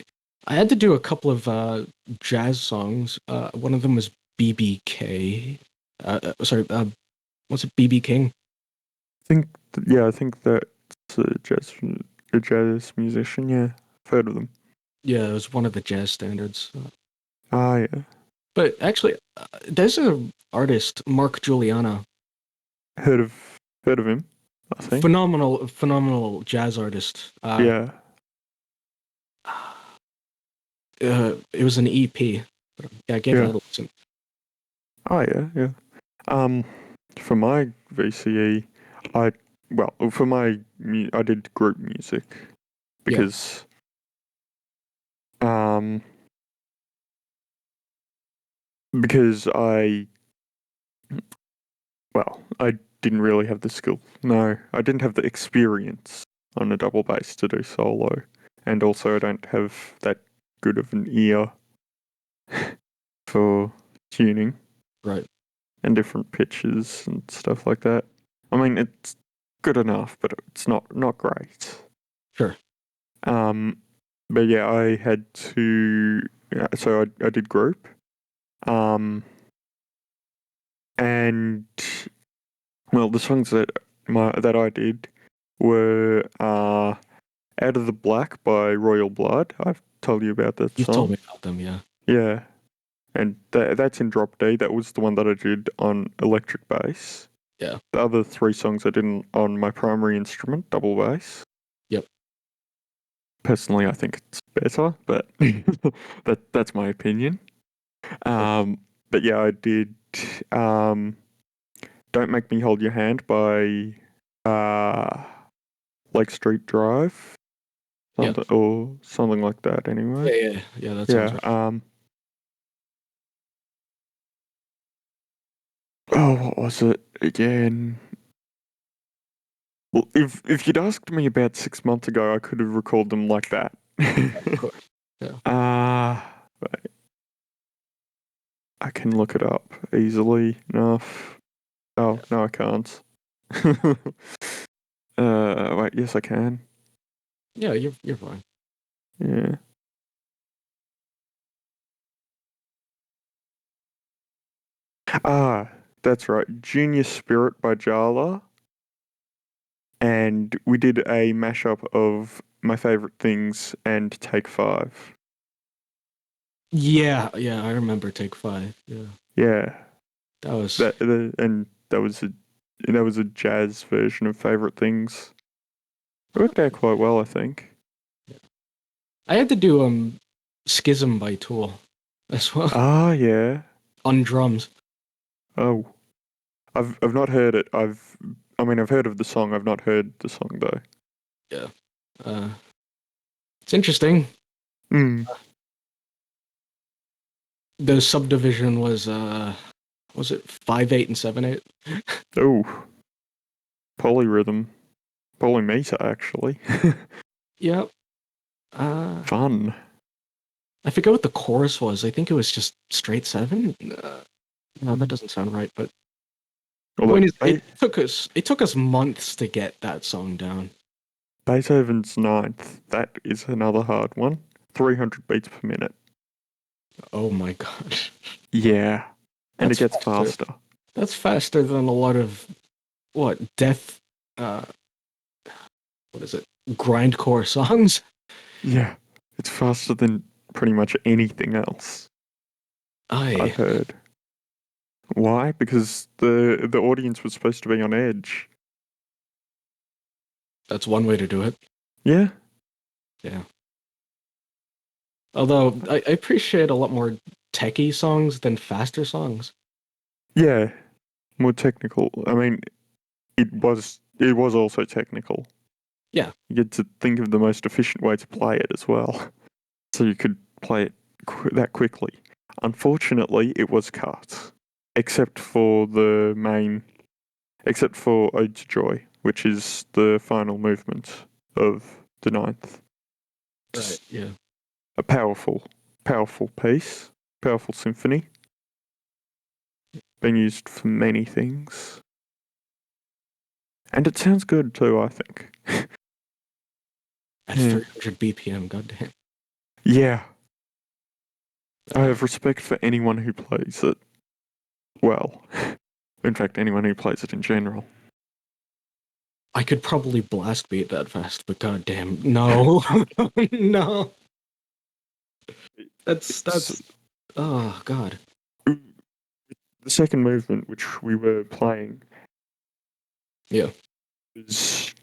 I had to do a couple of jazz songs. One of them was BBK. Sorry, what's it? BB King. I think that's a jazz musician. Yeah, I've heard of them. Yeah, it was one of the jazz standards. Ah, yeah. But actually, there's a artist, Mark Juliana, Heard of heard of him. I think. phenomenal jazz artist. Yeah. It was an EP. Yeah, I gave it a Yeah. listen. Oh, yeah. Yeah. Um, for my VCE, I for my I did group music Yeah, because um because I didn't really have the skill. No, I didn't have the experience on a double bass to do solo, and also I don't have that good of an ear for tuning right. and different pitches and stuff like that. I mean, it's good enough, but it's not great. Sure. Um, but yeah, I had to. Yeah, so I did group. And well, the songs that I did were "Out of the Black" by Royal Blood. I've told you about that You've told song. me about them, yeah. Yeah, and that's in drop D. That was the one that I did on electric bass. Yeah. The other three songs I did on my primary instrument, double bass. Yep. Personally, I think it's better, but that's my opinion. Sure. But yeah, I did um, "Don't Make Me Hold Your Hand" by uh, Lake Street Drive, Yeah. something like that. Anyway, Yeah, that sounds yeah. right. Oh, what was it again? Well, if you'd asked me about 6 months ago, I could have recalled them like that. Of course. Yeah. Wait, I can look it up easily enough. Oh Yeah. no, I can't. Wait, yes, I can. Yeah, you're fine. Yeah. Ah, that's right. Junior Spirit by Jala. And we did a mashup of My Favorite Things and Take Five. Yeah, yeah, I remember Take Five. Yeah. Yeah. That was And that was a jazz version of Favorite Things. It worked out quite well, I think. yeah. I had to do Schism by Tool as well Ah, yeah. on drums. Oh, I've not heard it. I've heard of the song. I've not heard the song though. Yeah. Uh it's interesting. Hmm. The subdivision was it 5/8 and 7/8? Oh, polyrhythm, polymeter actually. Yep. Uh Fun. I forget what the chorus was. I think it was just straight 7. No, that doesn't sound right, but Although point is it took us months to get that song down. Beethoven's Ninth, that is another hard one. 300 beats per minute. Oh my gosh. Yeah, and it That's gets faster. faster. That's faster than a lot of what, death uh, what is it? Grindcore songs. Yeah, it's faster than pretty much anything else I I've heard. Why? Because the audience was supposed to be on edge. That's one way to do it. Yeah. Yeah. Although I appreciate a lot more techie songs than faster songs. Yeah, more technical. I mean, it was also technical. Yeah. You get to think of the most efficient way to play it as well, so you could play it that quickly. Unfortunately, it was cut, except for except for Ode to Joy, which is the final movement of the ninth. Right. It's Yeah. a powerful piece, powerful symphony, been used for many things. And it sounds good too, I think. At Yeah. 300 BPM, goddamn. Yeah. I have respect for anyone who plays it well. In fact, anyone who plays it in general. I could probably blast beat that fast, but goddamn, no, no. It's That's. Oh god. the second movement, which we were playing, Yeah. was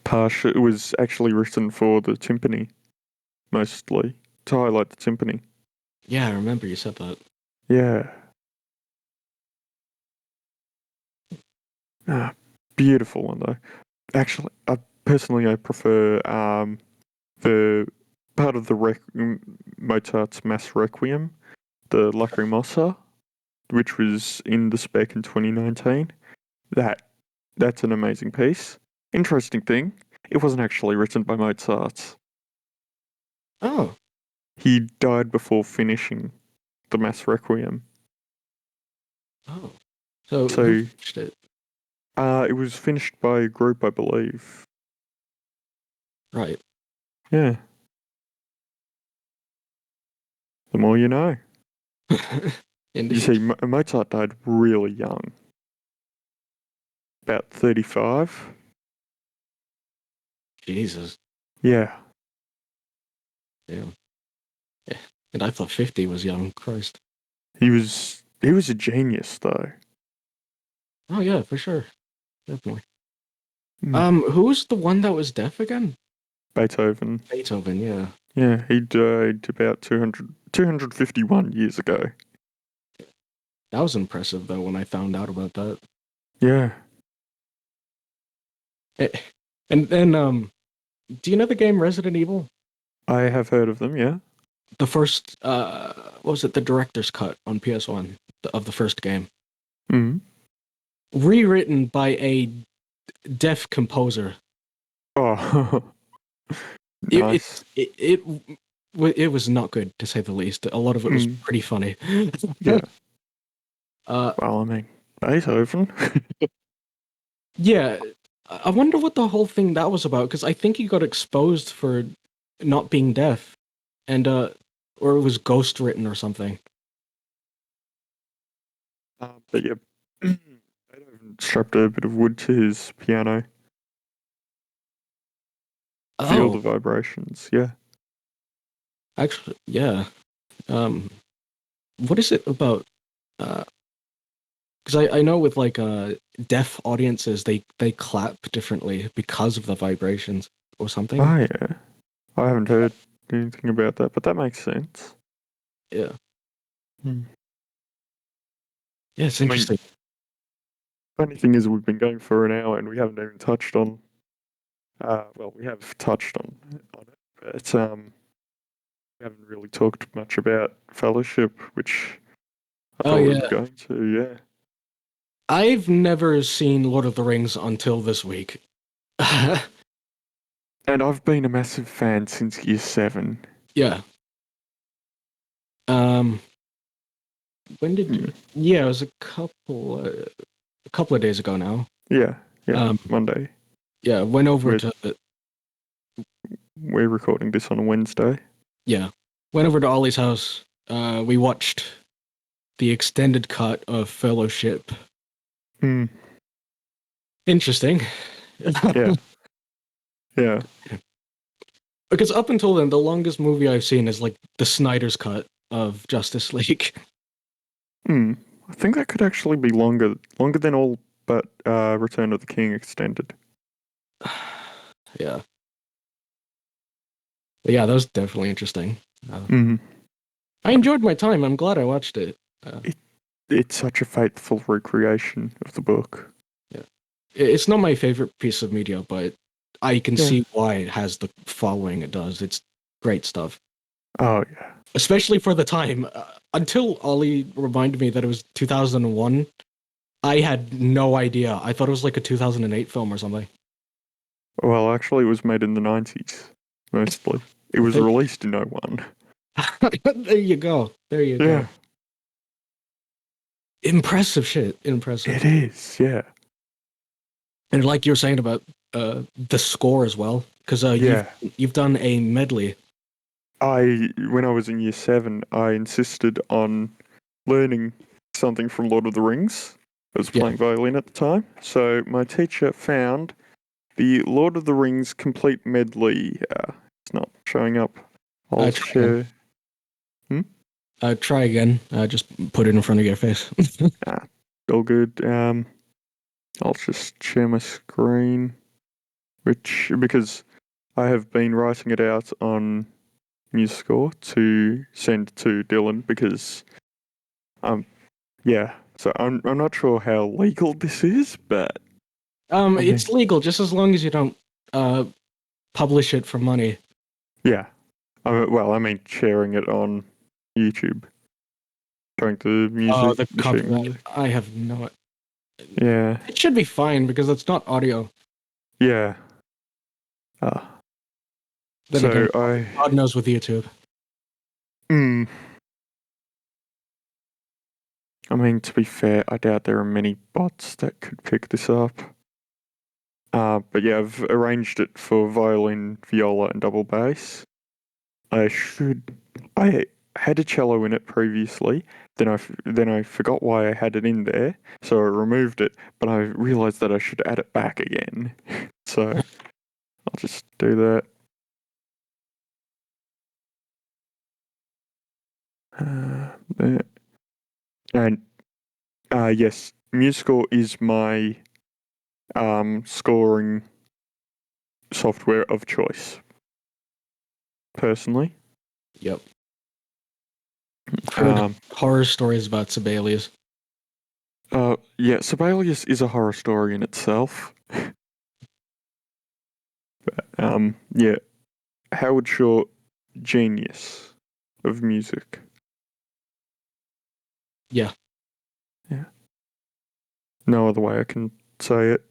partial. It was actually written for the timpani, mostly to highlight the timpani. Yeah, I remember you said that. Yeah. Ah, beautiful one though. Actually, I prefer the part of the Mozart's Mass Requiem, the Lacrimosa, which was in the spec in 2019. That that's an amazing piece. Interesting thing, it wasn't actually written by Mozart. Oh. He died before finishing the Mass Requiem. Oh. So who So finished it? it was finished by a group, I believe. Right. Yeah, the more you know. You see, Indeed. Mozart died really young, about 35. Jesus. Yeah. Yeah. Yeah. And I thought 50 was young. Christ. He was a genius though. Oh yeah, for sure. Definitely. Mm. Who's the one that was deaf again? Beethoven. Beethoven. Yeah. Yeah, he died about 251 years ago. That was impressive though when I found out about that. Yeah. Eh, And then do you know the game Resident Evil? I have heard of them, yeah. The first what was it, the director's cut on PS1 of the first game. Mm. Rewritten by a deaf composer. Oh, It nice. it was not good to say the least. A lot of it was Mm. pretty funny. Yeah. uh Well, I mean, Beethoven. yeah, I wonder what the whole thing that was about because I think he got exposed for not being deaf and or it was ghost written or something. But yeah, Beethoven strapped a bit of wood to his piano. Feel Oh, the vibrations. Yeah. actually, yeah. What is it about? Because I know with like deaf audiences, they clap differently because of the vibrations or something. Oh yeah. I haven't heard anything about that, but that makes sense. Yeah, Mm. yeah, it's I mean, interesting. funny thing is, we've been going for an hour and we haven't even touched on. Well, we have touched on it, but we haven't really talked much about Fellowship, which I Oh thought we were yeah, going to. Yeah. I've never seen Lord of the Rings until this week. And I've been a massive fan since year seven. Yeah. Um. When Mm. did? Yeah, it was a couple of days ago now. Yeah, yeah. Um. Monday. Yeah, went over We're to we're recording this on a Wednesday. yeah, went over to Ollie's house. We watched the extended cut of Fellowship. Mm. Interesting. Yeah. Yeah. Because up until then, the longest movie I've seen is like the Snyder's cut of Justice League. Hmm. I think that could actually be longer than all but Return of the King extended. Yeah. But yeah, that was definitely interesting. Hmm. I enjoyed my time. I'm glad I watched it. Uh, It, it's such a faithful recreation of the book. yeah. It's not my favorite piece of media, but I can Yeah. see why it has the following it does. It's great stuff. Oh yeah. Especially for the time. Until Ollie reminded me that it was 2001, I had no idea. I thought it was like a 2008 film or something. Well, actually, it was made in the 90s, mostly. It was There, released in '01. there you go. There you Yeah, go. Impressive shit. Impressive. it is. Yeah, And like you were saying about the score as well, because yeah. you've done a medley. When I was in year 7, I insisted on learning something from Lord of the Rings. I was Yeah, playing violin at the time, so my teacher found the Lord of the Rings complete medley. It's not showing up. I'll try again. share. Hmm? Try again. Just put it in front of your face. Ah, all good. I'll just share my screen, which because I have been writing it out on MuseScore to send to Dylan because yeah. So I'm not sure how legal this is, but I It's mean legal just as long as you don't uh publish it for money. yeah. Well, I mean sharing it on YouTube, showing the Oh, music, the the sheet copyright. music. I have no. Yeah, It should be fine because it's not audio. yeah. Uh, Then so again, I, God knows with YouTube. mm, I mean to be fair, I doubt there are many bots that could pick this up. But yeah, I've arranged it for violin, viola, and double bass. I should. I had a cello in it previously. Then I forgot why I had it in there, so I removed it. But I realized that I should add it back again. So I'll just do that. There. And yes, MuseScore is my scoring software of choice. Personally, Yep. I've heard um, horror stories about Sibelius. yeah, Sibelius is a horror story in itself. Yeah, Howard Shore, genius of music. Yeah. Yeah, no other way I can say it.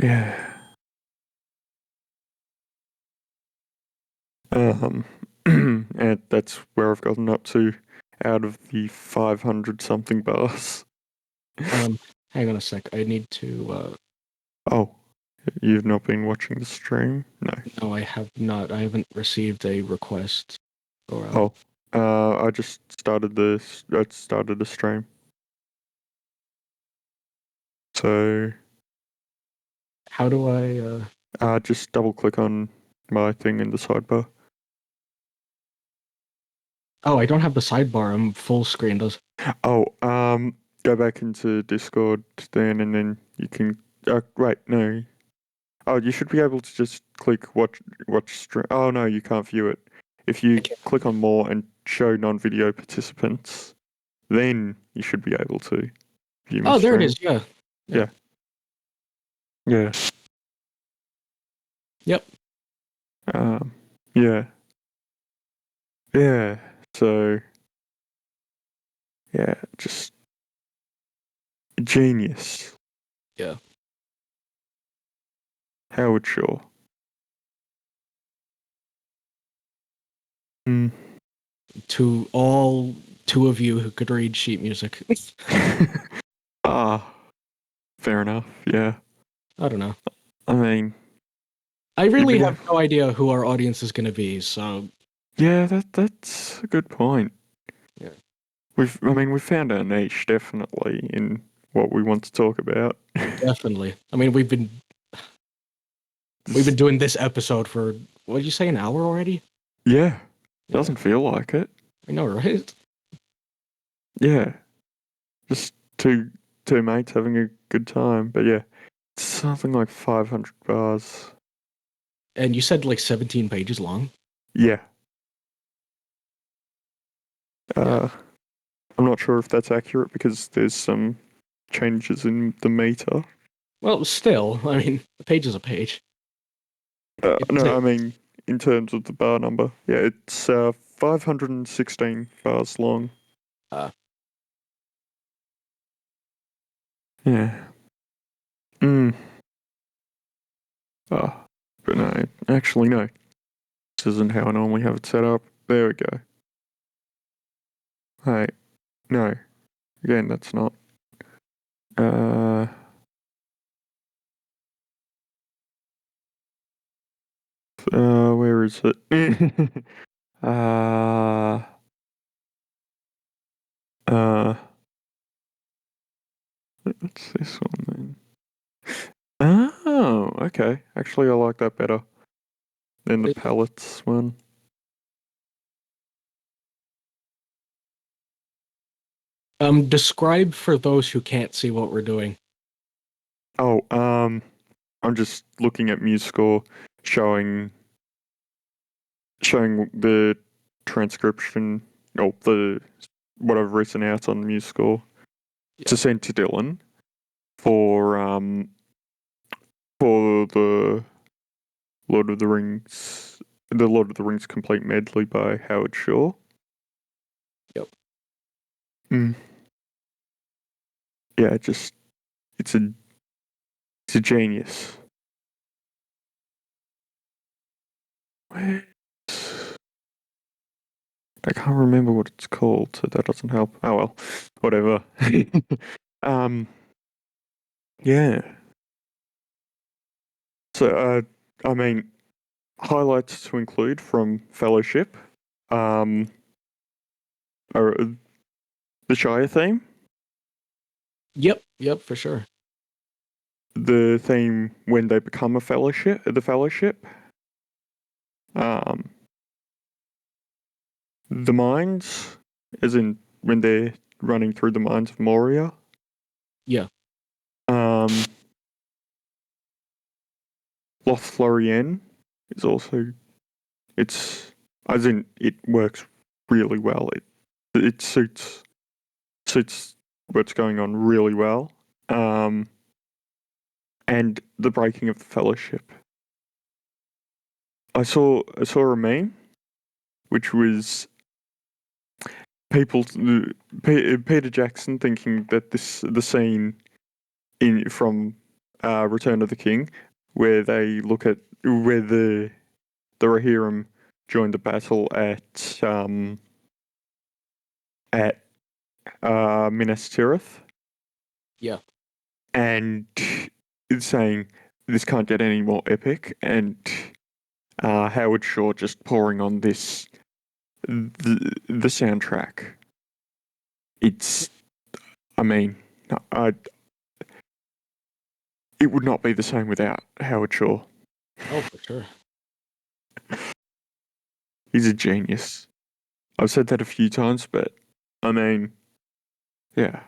Yeah. Um, and that's where I've gotten up to out of the 500 something bars. Hang on a sec. I need to. Oh, you've not been watching the stream? No. No, I have not. I haven't received a request. Or Oh, I just started this. I started a stream. So, how do I? just double click on my thing in the sidebar. Oh, I don't have the sidebar. I'm full screen. Does. Oh, go back into Discord then, and then you can. Wait, no. Oh, you should be able to just click watch stream. Oh no, you can't view it. If you Okay. click on more and show non-video participants, then you should be able to view my Oh, there it stream. is. Yeah. Yeah. Yeah. Yep. Um. Yeah. Yeah. So. Yeah. Just genius. Yeah. Howard Shore. Mm. To all two of you who could read sheet music. Ah. Fair enough. Yeah. I don't know. I mean, I you'd really be. have no idea who our audience is going to be. So Yeah. That's a good point. yeah. I mean, we found our niche definitely in what we want to talk about. Definitely. I mean, we've been doing this episode for, what did you say, an hour already? Yeah, Yeah, doesn't feel like it. I know, right? Yeah, just two mates having a good time. But yeah, it's something like 500 bars. And you said like 17 pages long. Yeah. Yeah. I'm not sure if that's accurate because there's some changes in the meter. Well, still, I mean, a page is a page. It's No, a, I mean in terms of the bar number. Yeah, it's 516 bars long. uh, Yeah. Mm. Oh, but no, actually no. This isn't how I normally have it set up. There we go. Hey, no. Again, that's not. Uh, where is it? uh, uh, what's this one then? Oh, okay. Actually, I like that better than what the is it? pallets one. Describe for those who can't see what we're doing. Oh, I'm just looking at MuseScore showing the transcription, or the what I've written out on MuseScore to Yeah. send to Dylan for the Lord of the Rings complete medley by Howard Shaw. Yep. Mm. Yeah, it's a genius. Where- I can't remember what it's called, so that doesn't help. Oh well, whatever. um, yeah. So, I mean, highlights to include from Fellowship, are the Shire theme, Yep, for sure. the theme when they become the Fellowship, um, the mines, as in when they're running through the mines of Moria. Yeah. Um, Lothlorien is also it's as in it works really well. It suits what's going on really well. And the breaking of the Fellowship. I saw a meme which was people Peter Jackson thinking that the scene in from Return of the King where they look at where the Rohirrim joined the battle at Minas Tirith, Yeah. and it's saying this can't get any more epic, and Howard Shaw just pouring on the soundtrack. It's, I mean, I it would not be the same without Howard Shaw. Oh, for sure. He's a genius. I've said that a few times, but I mean, yeah,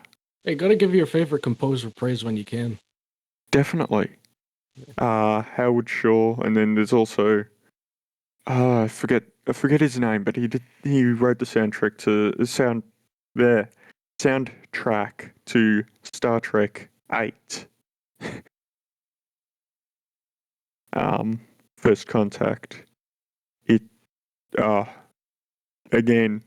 Hey, gotta give your favorite composer praise when you can. definitely. Howard Shaw, and then there's also I forget his name, but he wrote the soundtrack to the soundtrack to Star Trek 8. um, First Contact. It uh again,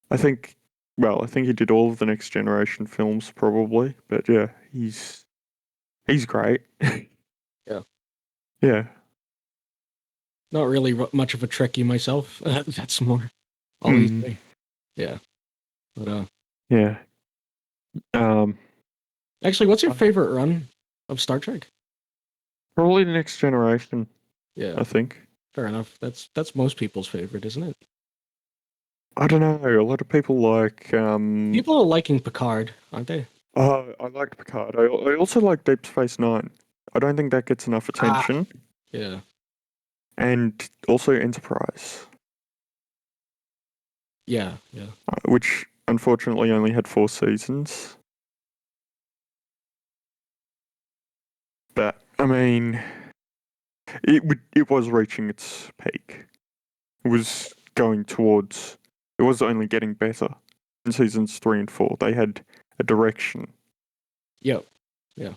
I think I think he did all of the Next Generation films probably, but yeah, he's great. Yeah. Yeah. Not really much of a Trekkie myself. That's more all these Mm, things. Yeah. But yeah. Um, actually, what's your uh, favorite run of Star Trek? Probably the Next Generation, Yeah, I think. fair enough. That's most people's favorite, isn't it? I don't know. A lot of people like People are liking Picard, aren't they? I liked Picard. I also like Deep Space Nine. I don't think that gets enough Ah, attention. yeah, And also Enterprise, yeah, yeah. which unfortunately only had 4 seasons. But I mean, it was reaching its peak. It was going towards. It was only getting better in seasons 3 and 4. They had a direction. Yep. Yeah.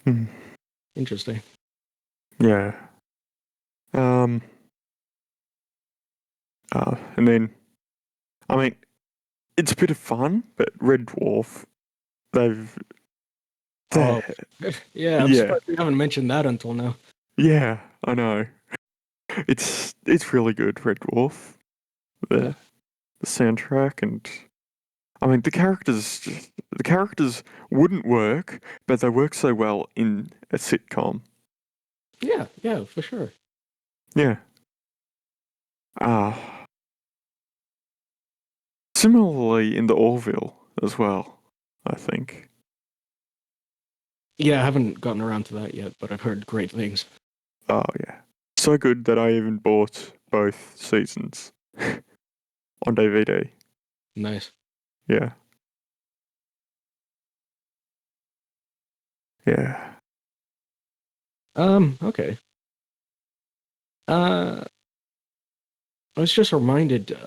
Hmm. Interesting. Yeah. Um. And then, I mean, it's a bit of fun, but Red Dwarf, they've, Oh, they yeah. I'm yeah, surprised we haven't mentioned that until now. yeah, I know. It's really good, Red Dwarf. Yeah. The soundtrack and I mean the characters wouldn't work, but they work so well in a sitcom. Yeah, yeah, for sure. Yeah. Ah. Similarly in the Orville as well, I think. Yeah, I haven't gotten around to that yet, but I've heard great things. Oh yeah. So good that I even bought both seasons on DVD. Nice. Yeah. Yeah. Okay. Uh, I was just reminded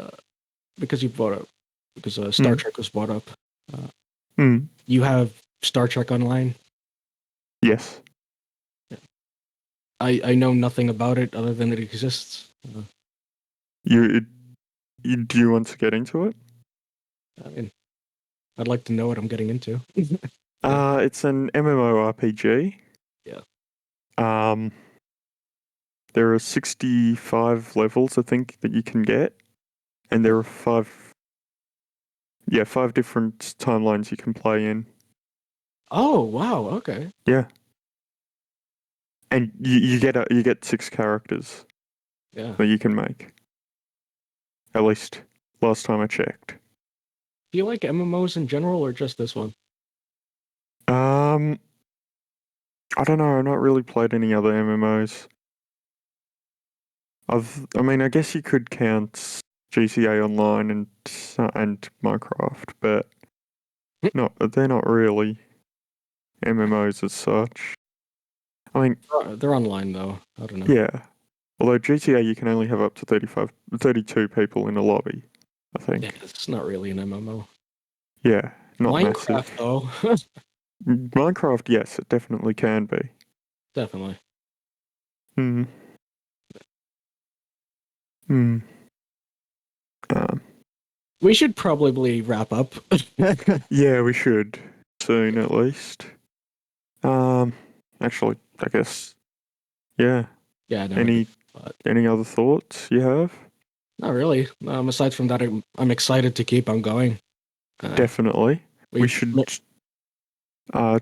because you brought up because Star Mm. Trek was brought up. Uh, Mm. you have Star Trek Online. Yes. I know nothing about it other than it exists. You, do you want to get into it? I mean, I'd like to know what I'm getting into. It's an MMORPG. Yeah. Um, there are 65 levels, I think, that you can get, and there are five different timelines you can play in. Oh wow. Okay. Yeah, and you get 6 characters Yeah. that you can make. At least last time I checked. Do you like MMOs in general or just this one? Um, I don't know. I've not really played any other MMOs. I mean, I guess you could count GTA Online and Minecraft, but they're not really MMOs as such. I mean, They're online though. I don't know. yeah. Although GTA, you can only have up to 32 people in a lobby, I Yeah, think. it's not really an MMO. Yeah, not Minecraft massive. though, Minecraft, yes, it definitely can be. definitely. Hmm. Hmm. Um, We should probably wrap up. yeah, we should soon at least. Um, actually, I guess, yeah. Yeah, no, Any but any other thoughts you have? not really. Aside from that, I'm excited to keep on going. Uh, Definitely. We we've should.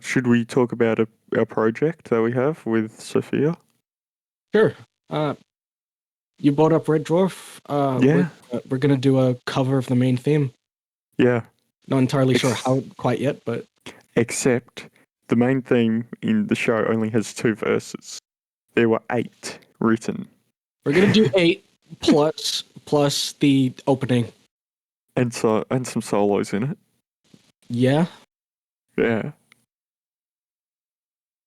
Should we talk about our project that we have with Sophia? sure. Uh, you brought up Red Dwarf. Yeah. We're gonna do a cover of the main theme. Yeah. Not entirely sure Ex- how quite yet, but except the main theme in the show only has 2 verses. There were 8 written. we're gonna do 8 plus the opening. and some solos in it. Yeah. Yeah.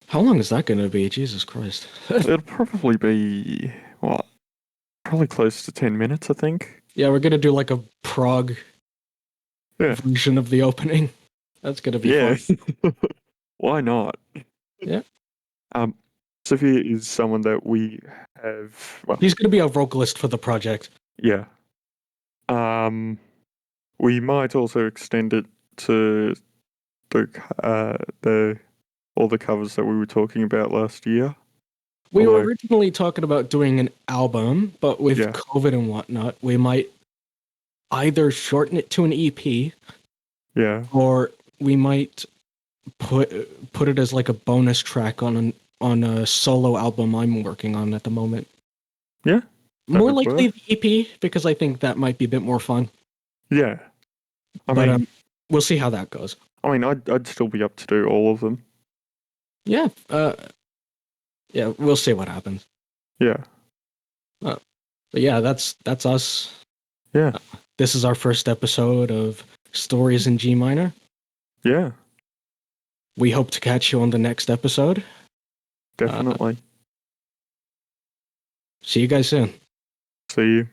How long is that gonna be? Jesus Christ. It'll probably be what? Probably close to 10 minutes, I think. Yeah, we're gonna do like a prog Yeah. version of the opening. That's gonna be Yeah. fun. Why not? Yeah. Um, Sophia is someone that we have. Well, He's gonna be a vocalist for the project. yeah. Um, we might also extend it to the all the covers that we were talking about last year. We were Although, originally talking about doing an album, but with yeah, COVID and whatnot, we might either shorten it to an EP yeah, or we might put it as like a bonus track on a solo album I'm working on at the moment. yeah, that More would likely work. the EP because I think that might be a bit more fun. Yeah, I But mean, we'll see how that goes. I'd still be up to do all of them. Yeah. Yeah. We'll see what happens. Yeah. But yeah, that's us. Yeah. This is our first episode of Stories in G Minor. Yeah. We hope to catch you on the next episode. Definitely. See you guys soon. See you.